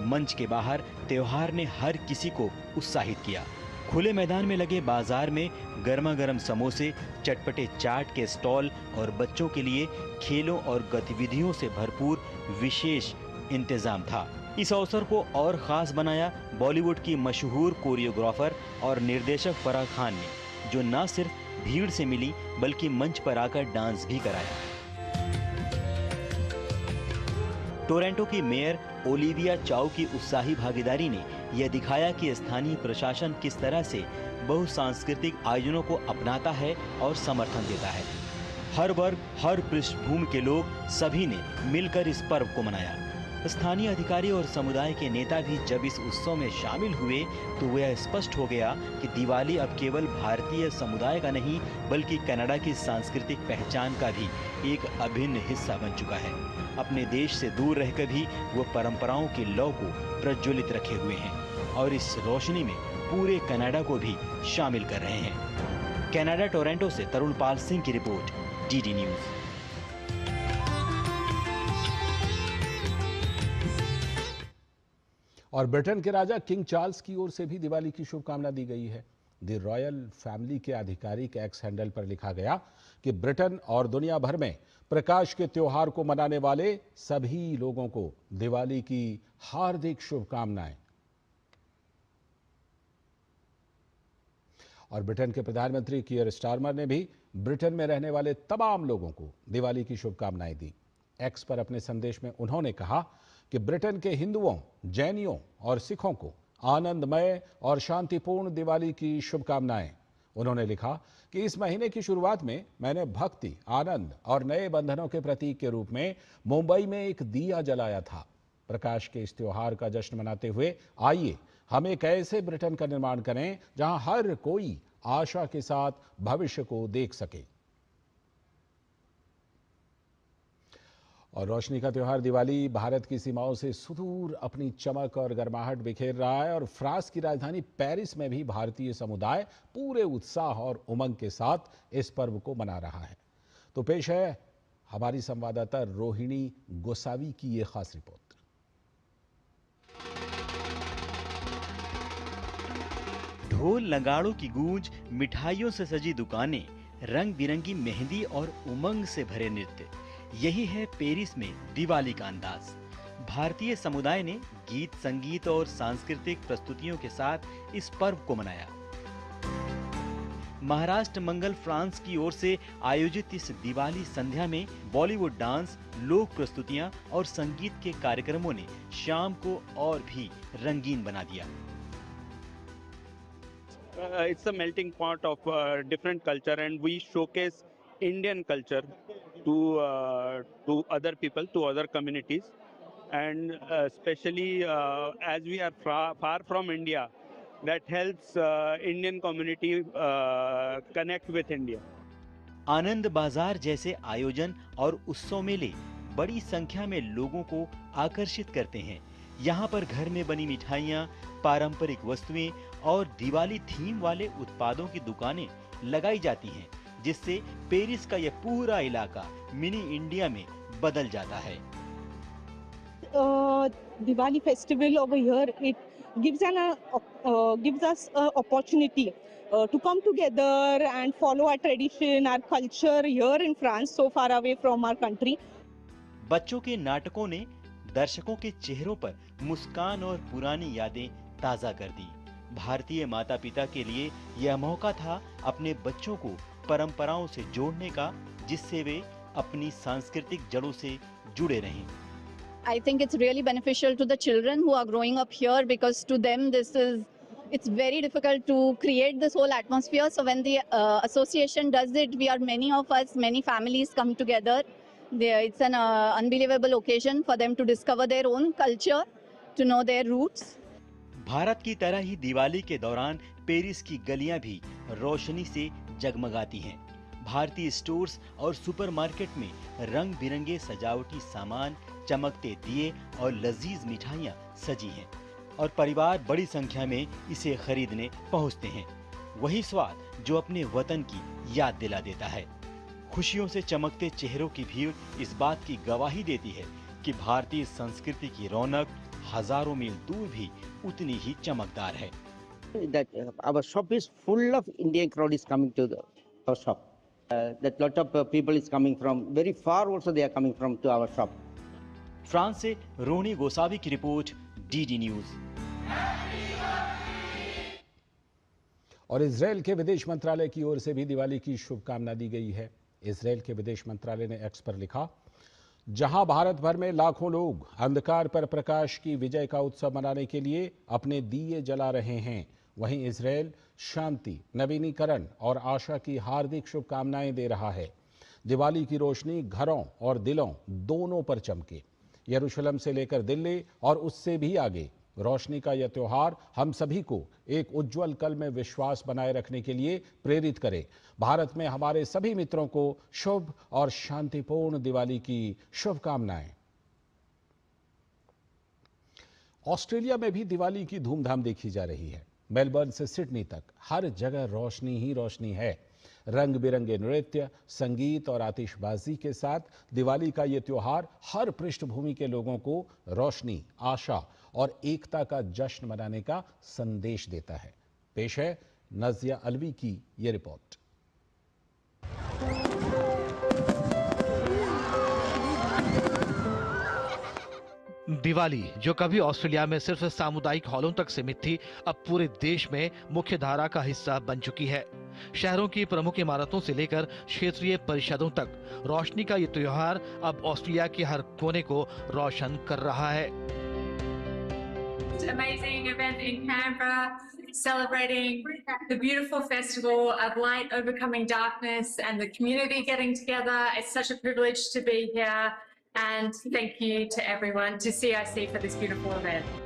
मंच के बाहर त्योहार ने हर किसी को उत्साहित किया। खुले मैदान में लगे बाजार में गर्मा गर्म समोसे, चटपटे चाट के स्टॉल और बच्चों के लिए खेलों और गतिविधियों से भरपूर विशेष इंतजाम था। इस अवसर को और खास बनाया बॉलीवुड की मशहूर कोरियोग्राफर और निर्देशक फराह खान ने, जो न सिर्फ भीड़ से मिली बल्कि मंच पर आकर डांस भी कराया। टोरंटो की मेयर ओलिविया चाउ की उत्साही भागीदारी ने यह दिखाया कि स्थानीय प्रशासन किस तरह से बहुसांस्कृतिक आयोजनों को अपनाता है और समर्थन देता है। हर वर्ग, हर पृष्ठभूमि के लोग सभी ने मिलकर इस पर्व को मनाया। स्थानीय अधिकारी और समुदाय के नेता भी जब इस उत्सव में शामिल हुए तो यह स्पष्ट हो गया कि दिवाली अब केवल भारतीय समुदाय का नहीं बल्कि कनाडा की सांस्कृतिक पहचान का भी एक अभिन्न हिस्सा बन चुका है। अपने देश से दूर रहकर भी वो परंपराओं की लौ को प्रज्वलित रखे हुए हैं और इस रोशनी में पूरे कनाडा को भी शामिल कर रहे हैं। कनाडा टोरंटो से तरुण पाल सिंह की रिपोर्ट, डीडी न्यूज। और ब्रिटेन के राजा किंग चार्ल्स की ओर से भी दिवाली की शुभकामना दी गई है। द रॉयल फैमिली के आधिकारिक एक्स हैंडल पर लिखा गया कि ब्रिटेन और दुनिया भर में प्रकाश के त्योहार को मनाने वाले सभी लोगों को दिवाली की हार्दिक शुभकामनाएं। और ब्रिटेन के प्रधानमंत्री कीयर स्टारमर ने भी ब्रिटेन में रहने वाले तमाम लोगों को दिवाली की शुभकामनाएं दी। एक्स पर अपने संदेश में उन्होंने कहा कि ब्रिटेन के हिंदुओं, जैनियों और सिखों को आनंदमय और शांतिपूर्ण दिवाली की शुभकामनाएं। उन्होंने लिखा कि इस महीने की शुरुआत में मैंने भक्ति, आनंद और नए बंधनों के प्रतीक के रूप में मुंबई में एक दिया जलाया था। प्रकाश के इस त्योहार का जश्न मनाते हुए आइए हम एक ऐसे ब्रिटेन का निर्माण करें जहां हर कोई आशा के साथ भविष्य को देख सके। और रोशनी का त्योहार दिवाली भारत की सीमाओं से सुदूर अपनी चमक और गर्माहट बिखेर रहा है और फ्रांस की राजधानी पेरिस में भी भारतीय समुदाय पूरे उत्साह और उमंग के साथ इस पर्व को मना रहा है। तो पेश है हमारी संवाददाता रोहिणी गोसावी की ये खास रिपोर्ट। ढोल नगाड़ों की गूंज, मिठाइयों से सजी दुकानें, रंग बिरंगी मेहंदी और उमंग से भरे नृत्य, यही है पेरिस में दिवाली का अंदाज। भारतीय समुदाय ने गीत, संगीत और सांस्कृतिक प्रस्तुतियों के साथ इस पर्व को मनाया। महाराष्ट्र मंगल फ्रांस की ओर से आयोजित इस दिवाली संध्या में बॉलीवुड डांस, लोक प्रस्तुतियां और संगीत के कार्यक्रमों ने शाम को और भी रंगीन बना दिया। It's a melting pot of different culture, and we showcase Indian culture to other people, to other communities, and especially as we are far from India, that helps Indian community connect with India. आनंद बाजार जैसे आयोजन और उत्सव मेले बड़ी संख्या में लोगों को आकर्षित करते हैं। यहाँ पर घर में बनी मिठाइयाँ, पारंपरिक वस्तुएं और दिवाली थीम वाले उत्पादों की दुकानें लगाई जाती हैं, जिससे पेरिस का यह पूरा इलाका मिनी इंडिया में बदल जाता है। Diwali festival over here, it gives us an opportunity to come together and follow our tradition, our culture here in France, so far away from our country. बच्चों के नाटकों ने दर्शकों के चेहरों पर मुस्कान और पुरानी यादें ताजा कर दी। भारतीय माता-पिता के लिए यह मौका था अपने बच्चों को परंपराओं से जोड़ने का, जिससे वे अपनी सांस्कृतिक जड़ों से जुड़े रहें। I think it's really beneficial to the children who are growing up here, because to them it's very difficult to create this whole atmosphere. So when the association does it, many of us, many families come together. It's an unbelievable occasion for them to discover their own culture, to know their roots. Bharat की तरह ही दिवाली के दौरान Paris की गलियां भी रोशनी से जगमगाती हैं। भारतीय स्टोर्स और सुपरमार्केट में रंग बिरंगे सजावटी सामान, चमकते दिए और लजीज मिठाइयाँ सजी हैं और परिवार बड़ी संख्या में इसे खरीदने पहुँचते हैं। वही स्वाद जो अपने वतन की याद दिला देता है। खुशियों से चमकते चेहरों की भीड़ इस बात की गवाही देती है कि भारतीय संस्कृति की रौनक हजारों मील दूर भी उतनी ही चमकदार है। That our shop is full of Indian crowd is coming to our shop. That lot of people is coming from very far also, they are coming from to our shop. France से रोनी गोसावी की report, DD news. और Israel के विदेश मंत्रालय की ओर से भी दिवाली की शुभकामना दी गई है। इजराइल के विदेश मंत्रालय ने एक्स पर लिखा, जहां भारत भर में लाखों लोग अंधकार पर प्रकाश की विजय का उत्सव मनाने के लिए अपने दिए जला रहे हैं, वहीं इजराइल शांति, नवीनीकरण और आशा की हार्दिक शुभकामनाएं दे रहा है। दिवाली की रोशनी घरों और दिलों दोनों पर चमके। यरूशलेम से लेकर दिल्ली और उससे भी आगे रोशनी का यह त्योहार हम सभी को एक उज्जवल कल में विश्वास बनाए रखने के लिए प्रेरित करे। भारत में हमारे सभी मित्रों को शुभ और शांतिपूर्ण दिवाली की शुभकामनाएं। ऑस्ट्रेलिया में भी दिवाली की धूमधाम देखी जा रही है। मेलबर्न से सिडनी तक हर जगह रोशनी ही रोशनी है। रंग बिरंगे नृत्य, संगीत और आतिशबाजी के साथ दिवाली का ये त्योहार हर पृष्ठभूमि के लोगों को रोशनी, आशा और एकता का जश्न मनाने का संदेश देता है। पेश है नज़िया अलवी की ये रिपोर्ट। दिवाली, जो कभी ऑस्ट्रेलिया में सिर्फ सामुदायिक हॉलों तक सीमित थी, अब पूरे देश में मुख्य धारा का हिस्सा बन चुकी है। शहरों की प्रमुख इमारतों से लेकर क्षेत्रीय परिषदों तक रोशनी का ये त्योहार अब ऑस्ट्रेलिया के हर कोने को रोशन कर रहा है। Amazing event in Canberra, celebrating the beautiful festival of light overcoming darkness and the community getting together. It's such a privilege to be here, and thank you to everyone, to CIC for this beautiful event.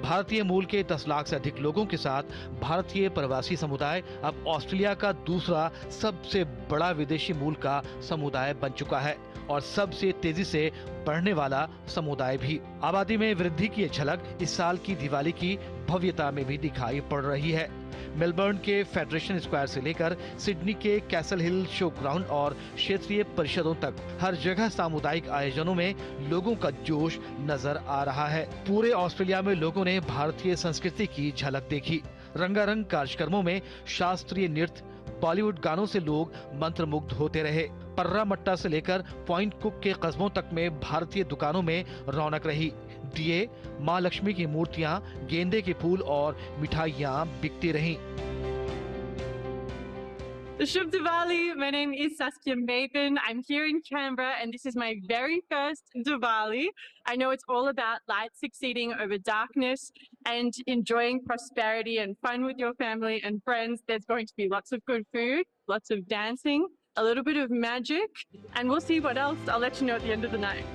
भारतीय मूल के 10 लाख से अधिक लोगों के साथ भारतीय प्रवासी समुदाय अब ऑस्ट्रेलिया का दूसरा सबसे बड़ा विदेशी मूल का समुदाय बन चुका है और सबसे तेजी से बढ़ने वाला समुदाय भी। आबादी में वृद्धि की झलक इस साल की दिवाली की भव्यता में भी दिखाई पड़ रही है। मेलबर्न के फेडरेशन स्क्वायर से लेकर सिडनी के कैसल हिल शो ग्राउंड और क्षेत्रीय परिषदों तक हर जगह सामुदायिक आयोजनों में लोगों का जोश नजर आ रहा है। पूरे ऑस्ट्रेलिया में लोगों ने भारतीय संस्कृति की झलक देखी। रंगारंग कार्यक्रमों में शास्त्रीय नृत्य, बॉलीवुड गानों से लोग मंत्रमुग्ध होते रहे। पर्रा मट्टा से लेकर पॉइंट कुक के कस्बों तक में भारतीय दुकानों में रौनक रही। दिए, माँ लक्ष्मी की मूर्तियाँ, गेंदे के फूल और मिठाइयाँ बिकती रहीं। Shubh Diwali, my name is Saskia Maven. I'm here in Canberra and this is my very first Diwali. I know it's all about light succeeding over darkness and enjoying prosperity and fun with your family and friends. There's going to be lots of good food, lots of dancing, a little bit of magic, and we'll see what else. I'll let you know at the end of the night.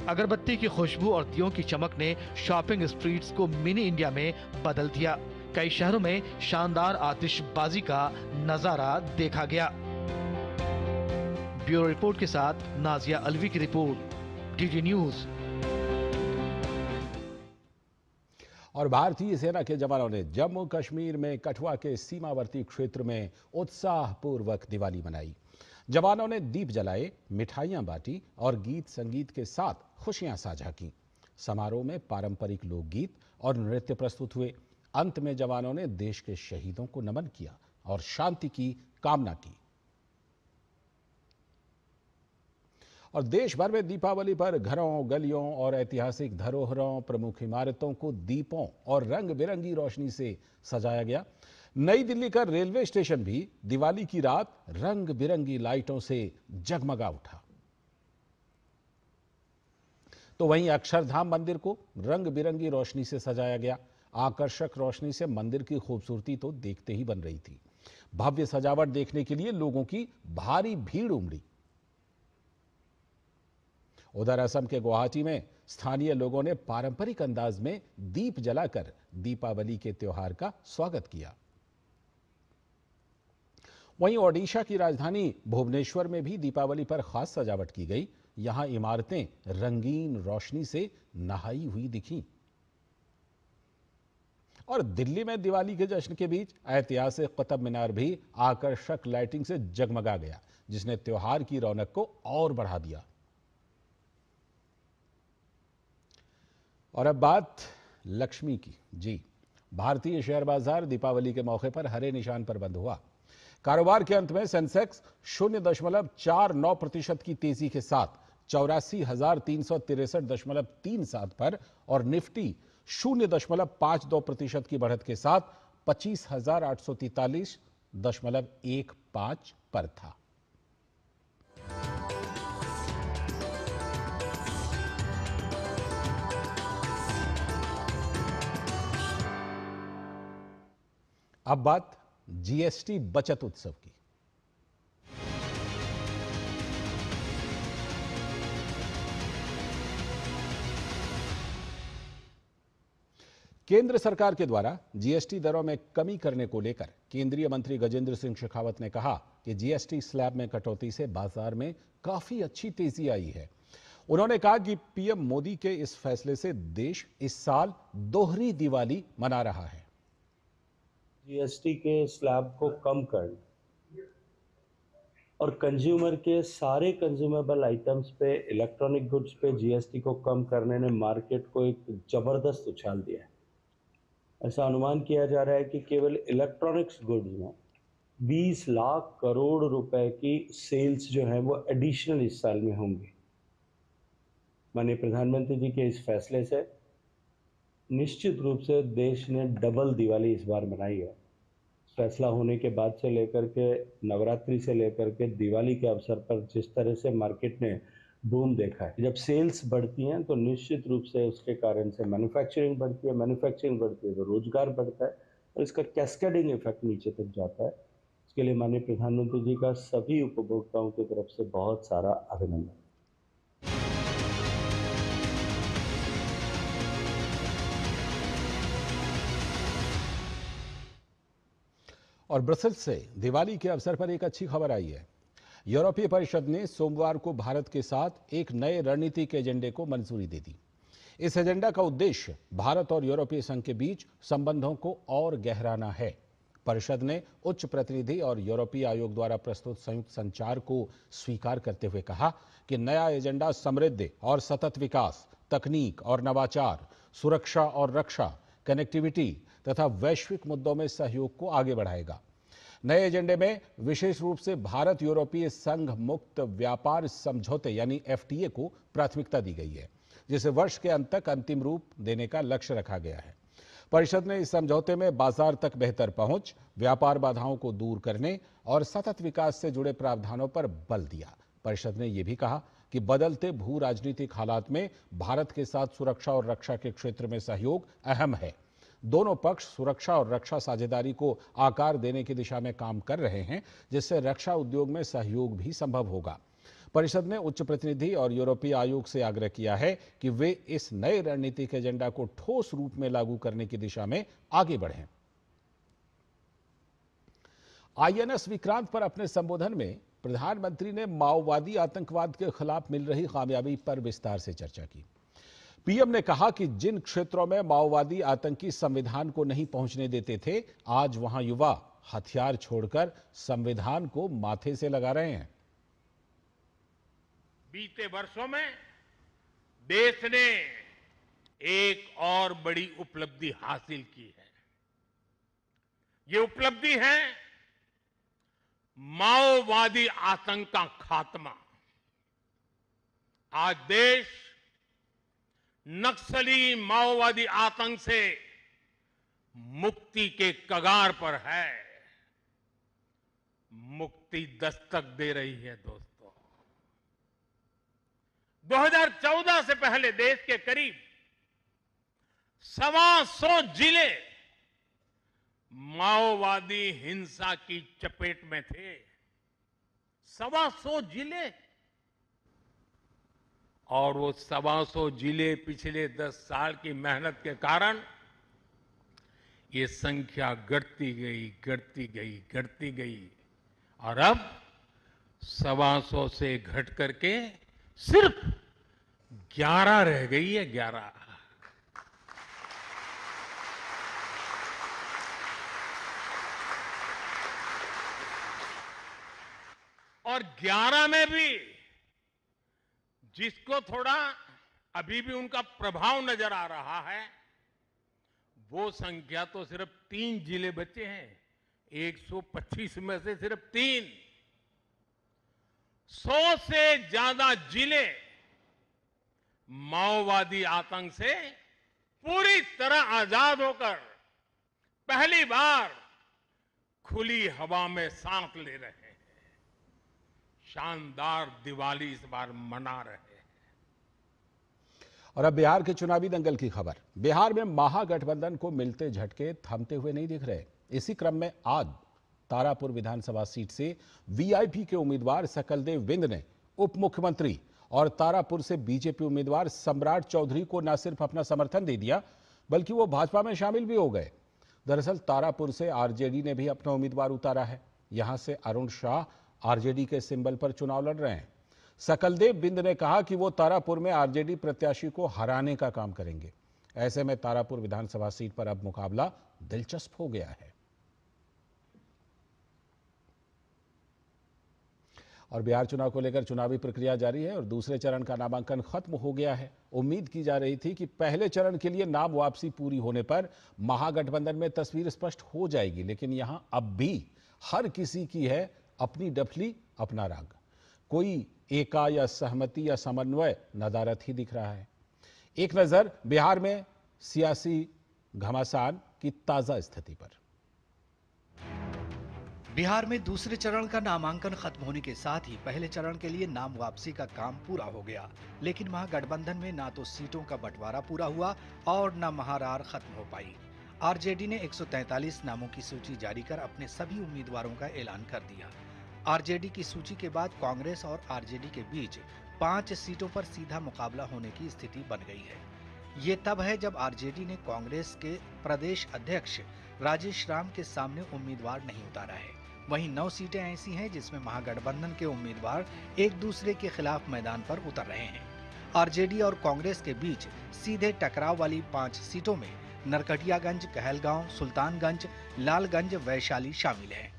अगरबत्ती की खुशबू और दियों की चमक ने shopping streets को mini India में बदल दिया। कई शहरों में शानदार आतिशबाजी का नजारा देखा गया। ब्यूरो रिपोर्ट के साथ नाजिया अलवी की रिपोर्ट, डीडी न्यूज। और भारतीय सेना के जवानों ने जम्मू कश्मीर में कठुआ के सीमावर्ती क्षेत्र में उत्साहपूर्वक दिवाली मनाई। जवानों ने दीप जलाए, मिठाइयां बांटी और गीत संगीत के साथ खुशियां साझा की। समारोह में पारंपरिक लोकगीत और नृत्य प्रस्तुत हुए। अंत में जवानों ने देश के शहीदों को नमन किया और शांति की कामना की। और देश भर में दीपावली पर घरों, गलियों और ऐतिहासिक धरोहरों, प्रमुख इमारतों को दीपों और रंग बिरंगी रोशनी से सजाया गया। नई दिल्ली का रेलवे स्टेशन भी दिवाली की रात रंग बिरंगी लाइटों से जगमगा उठा। तो वहीं अक्षरधाम मंदिर को रंग बिरंगी रोशनी से सजाया गया। आकर्षक रोशनी से मंदिर की खूबसूरती तो देखते ही बन रही थी। भव्य सजावट देखने के लिए लोगों की भारी भीड़ उमड़ी। उधर असम के गुवाहाटी में स्थानीय लोगों ने पारंपरिक अंदाज में दीप जलाकर दीपावली के त्योहार का स्वागत किया। वहीं ओडिशा की राजधानी भुवनेश्वर में भी दीपावली पर खास सजावट की गई। यहां इमारतें रंगीन रोशनी से नहाई हुई दिखीं। और दिल्ली में दिवाली के जश्न के बीच ऐतिहासिक कुतुब मीनार भी आकर्षक लाइटिंग से जगमगा गया, जिसने त्योहार की रौनक को और बढ़ा दिया। और अब बात लक्ष्मी की। जी, भारतीय शेयर बाजार दीपावली के मौके पर हरे निशान पर बंद हुआ। कारोबार के अंत में सेंसेक्स 0.49% की तेजी के साथ 84,363.37 पर और निफ्टी 0.52% की बढ़त के साथ 25,843.15 पर था। अब बात जीएसटी बचत उत्सव की। केंद्र सरकार के द्वारा जीएसटी दरों में कमी करने को लेकर केंद्रीय मंत्री गजेंद्र सिंह शेखावत ने कहा कि जीएसटी स्लैब में कटौती से बाजार में काफी अच्छी तेजी आई है। उन्होंने कहा कि पीएम मोदी के इस फैसले से देश इस साल दोहरी दिवाली मना रहा है। जीएसटी के स्लैब को कम करना और कंज्यूमर के सारे कंज्यूमेबल आइटम्स पे, इलेक्ट्रॉनिक गुड्स पे जीएसटी को कम करने ने मार्केट को एक जबरदस्त उछाल दिया है। ऐसा अनुमान किया जा रहा है कि केवल इलेक्ट्रॉनिक्स गुड्स में 20 लाख करोड़ रुपए की सेल्स जो है वो एडिशनल इस साल में होंगी। माननीय प्रधानमंत्री जी के इस फैसले से निश्चित रूप से देश ने डबल दिवाली इस बार मनाई है। फैसला होने के बाद से लेकर के नवरात्रि से लेकर के दिवाली के अवसर पर जिस तरह से मार्केट ने बूम देखा है, जब सेल्स बढ़ती हैं तो निश्चित रूप से उसके कारण से मैन्युफैक्चरिंग बढ़ती है, मैन्युफैक्चरिंग बढ़ती है तो रोजगार बढ़ता है और इसका कैस्केडिंग इफेक्ट नीचे तक जाता है। इसके लिए माननीय प्रधानमंत्री जी का सभी उपभोक्ताओं की तरफ से बहुत सारा अभिनंदन। और ब्रसेल्स से दिवाली के अवसर पर एक अच्छी खबर आई है। यूरोपीय परिषद ने सोमवार को भारत के साथ एक नए रणनीतिक एजेंडे को मंजूरी दे दी। इस एजेंडा का उद्देश्य भारत और यूरोपीय संघ के बीच संबंधों को और गहराना है। परिषद ने उच्च प्रतिनिधि और यूरोपीय आयोग द्वारा प्रस्तुत संयुक्त संचार को स्वीकार करते हुए कहा कि नया एजेंडा समृद्धि और सतत विकास, तकनीक और नवाचार, सुरक्षा और रक्षा, कनेक्टिविटी तथा वैश्विक मुद्दों में सहयोग को आगे बढ़ाएगा। नए एजेंडे में विशेष रूप से भारत यूरोपीय संघ मुक्त व्यापार समझौते यानी एफटीए को प्राथमिकता दी गई है, जिसे वर्ष के अंत तक अंतिम रूप देने का लक्ष्य रखा गया है। परिषद ने इस समझौते में बाजार तक बेहतर पहुंच, व्यापार बाधाओं को दूर करने और सतत विकास से जुड़े प्रावधानों पर बल दिया। परिषद ने यह भी कहा कि बदलते भू राजनीतिक हालात में भारत के साथ सुरक्षा और रक्षा के क्षेत्र में सहयोग अहम है। दोनों पक्ष सुरक्षा और रक्षा साझेदारी को आकार देने की दिशा में काम कर रहे हैं, जिससे रक्षा उद्योग में सहयोग भी संभव होगा। परिषद ने उच्च प्रतिनिधि और यूरोपीय आयोग से आग्रह किया है कि वे इस नए रणनीतिक एजेंडा को ठोस रूप में लागू करने की दिशा में आगे बढ़ें। INS विक्रांत पर अपने संबोधन में प्रधानमंत्री ने माओवादी आतंकवाद के खिलाफ मिल रही कामयाबी पर विस्तार से चर्चा की। पीएम ने कहा कि जिन क्षेत्रों में माओवादी आतंकी संविधान को नहीं पहुंचने देते थे, आज वहां युवा हथियार छोड़कर संविधान को माथे से लगा रहे हैं। बीते वर्षों में देश ने एक और बड़ी उपलब्धि हासिल की है। ये उपलब्धि है माओवादी आतंक का खात्मा। आज देश नक्सली माओवादी आतंक से मुक्ति के कगार पर है। मुक्ति दस्तक दे रही है दोस्तों। 2014 से पहले देश के करीब 125 जिले माओवादी हिंसा की चपेट में थे। 125 जिले, और वो 125 जिले पिछले 10 साल की मेहनत के कारण ये संख्या घटती गई और अब 125 से घट करके सिर्फ 11 रह गई है। 11 और 11 में भी जिसको थोड़ा अभी भी उनका प्रभाव नजर आ रहा है, वो संख्या तो सिर्फ 3 जिले बचे हैं। 125 में से सिर्फ 3। 100 से ज्यादा जिले माओवादी आतंक से पूरी तरह आजाद होकर पहली बार खुली हवा में सांस ले रहे हैं। शानदार दिवाली इस बार मना रहे हैं। और अब बिहार के चुनावी दंगल की खबर। बिहार में महागठबंधन को मिलते झटके थमते हुए नहीं दिख रहे। इसी क्रम में आज तारापुर विधानसभा सीट से वीआईपी के उम्मीदवार सकलदेव बिंद ने उप मुख्यमंत्री और तारापुर से बीजेपी उम्मीदवार सम्राट चौधरी को न सिर्फ अपना समर्थन दे दिया, बल्कि वो भाजपा में शामिल भी हो गए। दरअसल तारापुर से आरजेडी ने भी अपना उम्मीदवार उतारा है। यहां से अरुण शाह आरजेडी के सिंबल पर चुनाव लड़ रहे हैं। सकलदेव बिंद ने कहा कि वो तारापुर में आरजेडी प्रत्याशी को हराने का काम करेंगे। ऐसे में तारापुर विधानसभा सीट पर अब मुकाबला दिलचस्प हो गया है। और बिहार चुनाव को लेकर चुनावी प्रक्रिया जारी है और दूसरे चरण का नामांकन खत्म हो गया है। उम्मीद की जा रही थी कि पहले चरण के लिए नाम वापसी पूरी होने पर महागठबंधन में तस्वीर स्पष्ट हो जाएगी, लेकिन यहां अब भी हर किसी की है अपनी डफली, अपना राग। कोई एका या सहमति या समन्वय नदारत ही दिख रहा है। एक नजर बिहार में सियासी घमासान की ताजा स्थिति पर। बिहार में दूसरे चरण का नामांकन खत्म होने के साथ ही पहले चरण के लिए नाम वापसी का काम पूरा हो गया, लेकिन महागठबंधन में ना तो सीटों का बंटवारा पूरा हुआ और न महारार खत्म हो पाई। आरजेडी ने 143 नामों की सूची जारी कर अपने सभी उम्मीदवारों का ऐलान कर दिया। आरजेडी की सूची के बाद कांग्रेस और आरजेडी के बीच 5 सीटों पर सीधा मुकाबला होने की स्थिति बन गई है। ये तब है जब आरजेडी ने कांग्रेस के प्रदेश अध्यक्ष राजेश राम के सामने उम्मीदवार नहीं उतारा है। वहीं 9 सीटें ऐसी हैं जिसमें महागठबंधन के उम्मीदवार एक दूसरे के खिलाफ मैदान पर उतर रहे हैं। आरजेडी और कांग्रेस के बीच सीधे टकराव वाली 5 सीटों में नरकटियागंज, कहलगांव, सुल्तानगंज, लालगंज, वैशाली शामिल हैं।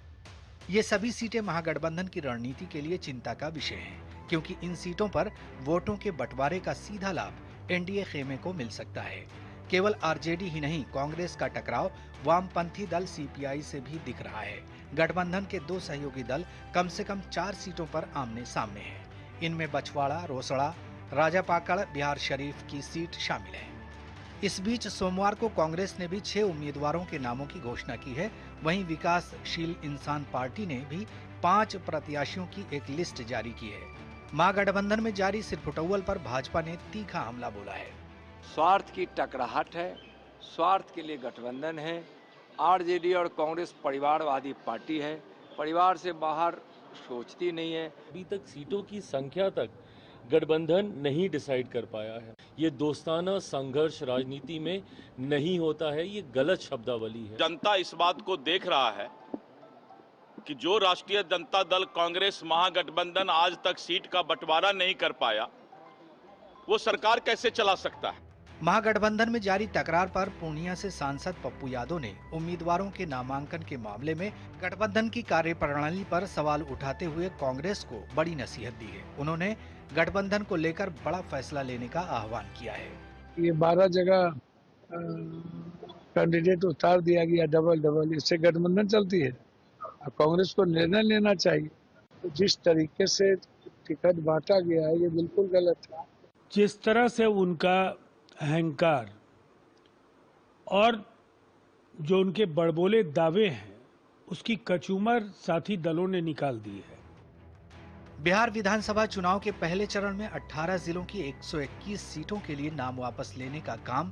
ये सभी सीटें महागठबंधन की रणनीति के लिए चिंता का विषय हैं, क्योंकि इन सीटों पर वोटों के बंटवारे का सीधा लाभ एनडीए खेमे को मिल सकता है। केवल आरजेडी ही नहीं, कांग्रेस का टकराव वामपंथी दल सीपीआई से भी दिख रहा है। गठबंधन के 2 सहयोगी दल कम से कम 4 सीटों पर आमने सामने हैं। इनमें बछवाड़ा, रोसड़ा, राजापाकड़, बिहार शरीफ की सीट शामिल है। इस बीच सोमवार को कांग्रेस ने भी 6 उम्मीदवारों के नामों की घोषणा की है। वहीं विकासशील इंसान पार्टी ने भी 5 प्रत्याशियों की एक लिस्ट जारी की है। महागठबंधन में जारी सिरफुटौल पर भाजपा ने तीखा हमला बोला है। स्वार्थ की टकराहट है, स्वार्थ के लिए गठबंधन है। आरजेडी और कांग्रेस परिवारवादी पार्टी है, परिवार से बाहर सोचती नहीं है। अभी तक सीटों की संख्या तक गठबंधन नहीं डिसाइड कर पाया है। ये दोस्ताना संघर्ष राजनीति में नहीं होता है, ये गलत शब्दावली है। जनता इस बात को देख रहा है कि जो राष्ट्रीय जनता दल कांग्रेस महागठबंधन आज तक सीट का बंटवारा नहीं कर पाया, वो सरकार कैसे चला सकता है। महागठबंधन में जारी तकरार पर पूर्णिया से सांसद पप्पू यादव ने उम्मीदवारों के नामांकन के मामले में गठबंधन की कार्यप्रणाली पर सवाल उठाते हुए कांग्रेस को बड़ी नसीहत दी है। उन्होंने गठबंधन को लेकर बड़ा फैसला लेने का आह्वान किया है। ये 12 जगह कैंडिडेट उतार दिया गया डबल, इससे गठबंधन चलती है। कांग्रेस को निर्णय लेना चाहिए। तो जिस तरीके से टिकट बांटा गया है ये बिल्कुल गलत है। जिस तरह से उनका अहंकार और जो उनके बड़बोले दावे हैं उसकी कचूमर साथी दलों ने निकाल दी है। बिहार विधानसभा चुनाव के पहले चरण में 18 जिलों की 121 सीटों के लिए नाम वापस लेने का काम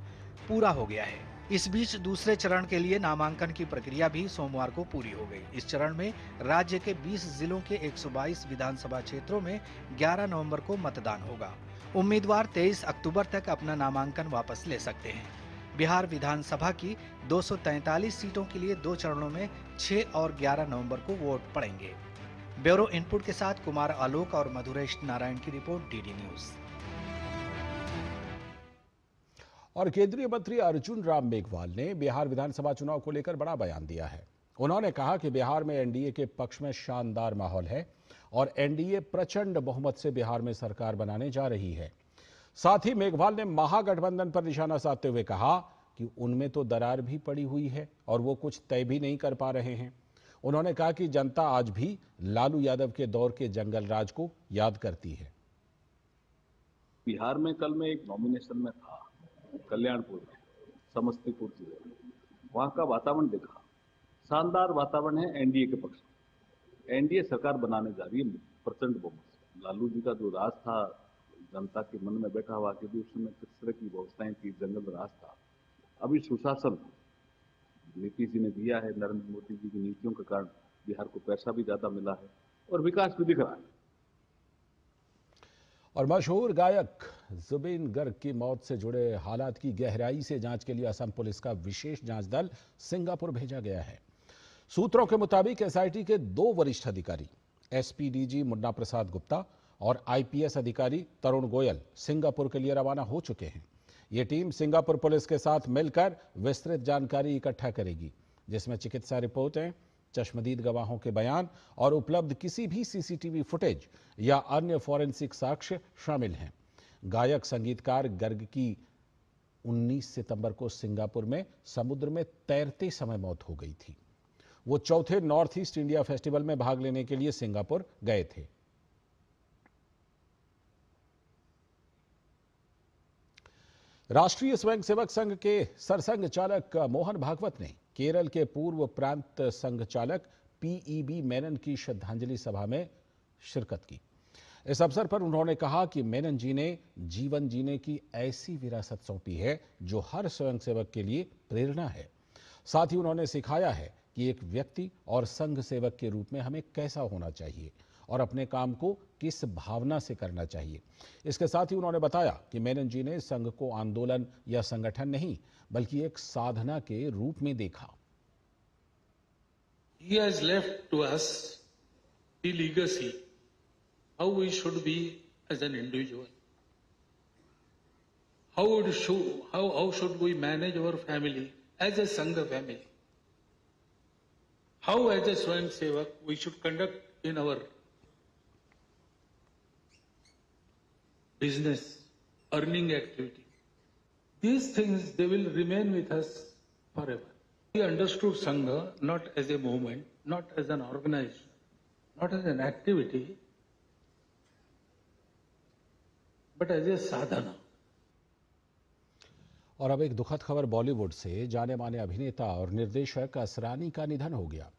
पूरा हो गया है। इस बीच दूसरे चरण के लिए नामांकन की प्रक्रिया भी सोमवार को पूरी हो गई। इस चरण में राज्य के 20 जिलों के 122 विधानसभा क्षेत्रों में 11 नवंबर को मतदान होगा। उम्मीदवार 23 अक्टूबर तक अपना नामांकन वापस ले सकते हैं। बिहार विधानसभा की 243 सीटों के लिए 2 चरणों में 6 और 11 नवंबर को वोट पड़ेंगे। ब्यूरो इनपुट के साथ कुमार आलोक और मधुरेश नारायण की रिपोर्ट, डीडी न्यूज। और केंद्रीय मंत्री अर्जुन राम मेघवाल ने बिहार विधानसभा चुनाव को लेकर बड़ा बयान दिया है। उन्होंने कहा कि बिहार में एनडीए के पक्ष में शानदार माहौल है और एनडीए प्रचंड बहुमत से बिहार में सरकार बनाने जा रही है। साथ ही मेघवाल ने महागठबंधन पर निशाना साधते हुए कहा कि उनमें तो दरार भी पड़ी हुई है और वो कुछ तय भी नहीं कर पा रहे हैं। उन्होंने कहा कि जनता आज भी लालू यादव के दौर के जंगल राज को याद करती है। बिहार में कल मैं एक नॉमिनेशन में था, कल्याणपुर में, समस्तीपुर जिले में। वहां का वातावरण देखा, शानदार वातावरण है एनडीए के पक्ष में। एनडीए सरकार बनाने जा रही है प्रचंड बहुमत से। लालू जी का जो राज था, जनता के मन में बैठा हुआ कि उस समय किस तरह की व्यवस्थाएं थी, जंगल राज था। अभी सुशासन नीतीश जी ने दिया है, नरेंद्र मोदी जी की नीतियों के कारण बिहार को पैसा भी ज्यादा मिला है और विकास भी दिख रहा है। और मशहूर गायक जुबिन गर्ग की मौत से जुड़े हालात की गहराई से जांच के लिए असम पुलिस का विशेष जांच दल सिंगापुर भेजा गया है। सूत्रों के मुताबिक एसआईटी के 2 वरिष्ठ अधिकारी एसपीडीजी मुन्ना प्रसाद गुप्ता और आईपीएस अधिकारी तरुण गोयल सिंगापुर के लिए रवाना हो चुके हैं। ये टीम सिंगापुर पुलिस के साथ मिलकर विस्तृत जानकारी इकट्ठा करेगी, जिसमें चिकित्सा रिपोर्टें, चश्मदीद गवाहों के बयान और उपलब्ध किसी भी सीसीटीवी फुटेज या अन्य फॉरेंसिक साक्ष्य शामिल हैं। गायक संगीतकार गर्ग की 19 सितंबर को सिंगापुर में समुद्र में तैरते समय मौत हो गई थी। वो चौथे नॉर्थ ईस्ट इंडिया फेस्टिवल में भाग लेने के लिए सिंगापुर गए थे। राष्ट्रीय स्वयंसेवक संघ के सरसंघ चालक मोहन भागवत ने केरल के पूर्व प्रांत संघ चालक पीईबी मेनन की श्रद्धांजलि सभा में शिरकत की। इस अवसर पर उन्होंने कहा कि मेनन जी ने जीवन जीने की ऐसी विरासत सौंपी है जो हर स्वयंसेवक के लिए प्रेरणा है। साथ ही उन्होंने सिखाया है कि एक व्यक्ति और संघ सेवक के रूप में हमें कैसा होना चाहिए और अपने काम को किस भावना से करना चाहिए। इसके साथ ही उन्होंने बताया कि मेनन जी ने संघ को आंदोलन या संगठन नहीं बल्कि एक साधना के रूप में देखा। He has left to us the legacy, how we should be as an individual. How should we manage our family as a Sangha family? How as a Swayam Sevak we should conduct in our business, earning activity. These things, they will remain with us forever. We understood Sangha not as a movement, not as an organization, not as an activity, but as a sadhana. और अब एक दुखद खबर बॉलीवुड से। जाने माने अभिनेता और निर्देशक असरानी का निधन हो गया।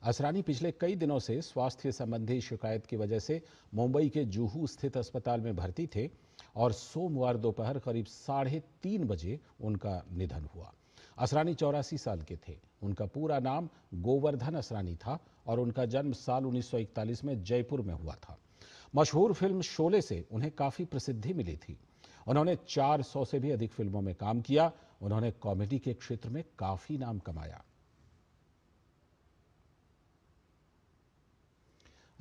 असरानी पिछले कई दिनों से स्वास्थ्य संबंधी शिकायत की वजह से मुंबई के जुहू स्थित अस्पताल में भर्ती थे और सोमवार दोपहर करीब 3:30 बजे उनका निधन हुआ। असरानी 84 साल के थे। उनका पूरा नाम गोवर्धन असरानी था और उनका जन्म साल 1941 में जयपुर में हुआ था। मशहूर फिल्म शोले से उन्हें काफ़ी प्रसिद्धि मिली थी। उन्होंने 400 से भी अधिक फिल्मों में काम किया। उन्होंने कॉमेडी के क्षेत्र में काफ़ी नाम कमाया।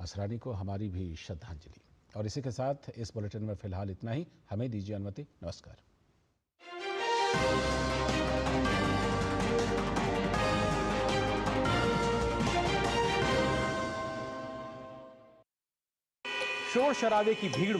असरानी को हमारी भी श्रद्धांजलि। और इसी के साथ इस बुलेटिन में फिलहाल इतना ही। हमें दीजिए अनुमति। नमस्कार। शोर शराबे की भीड़ में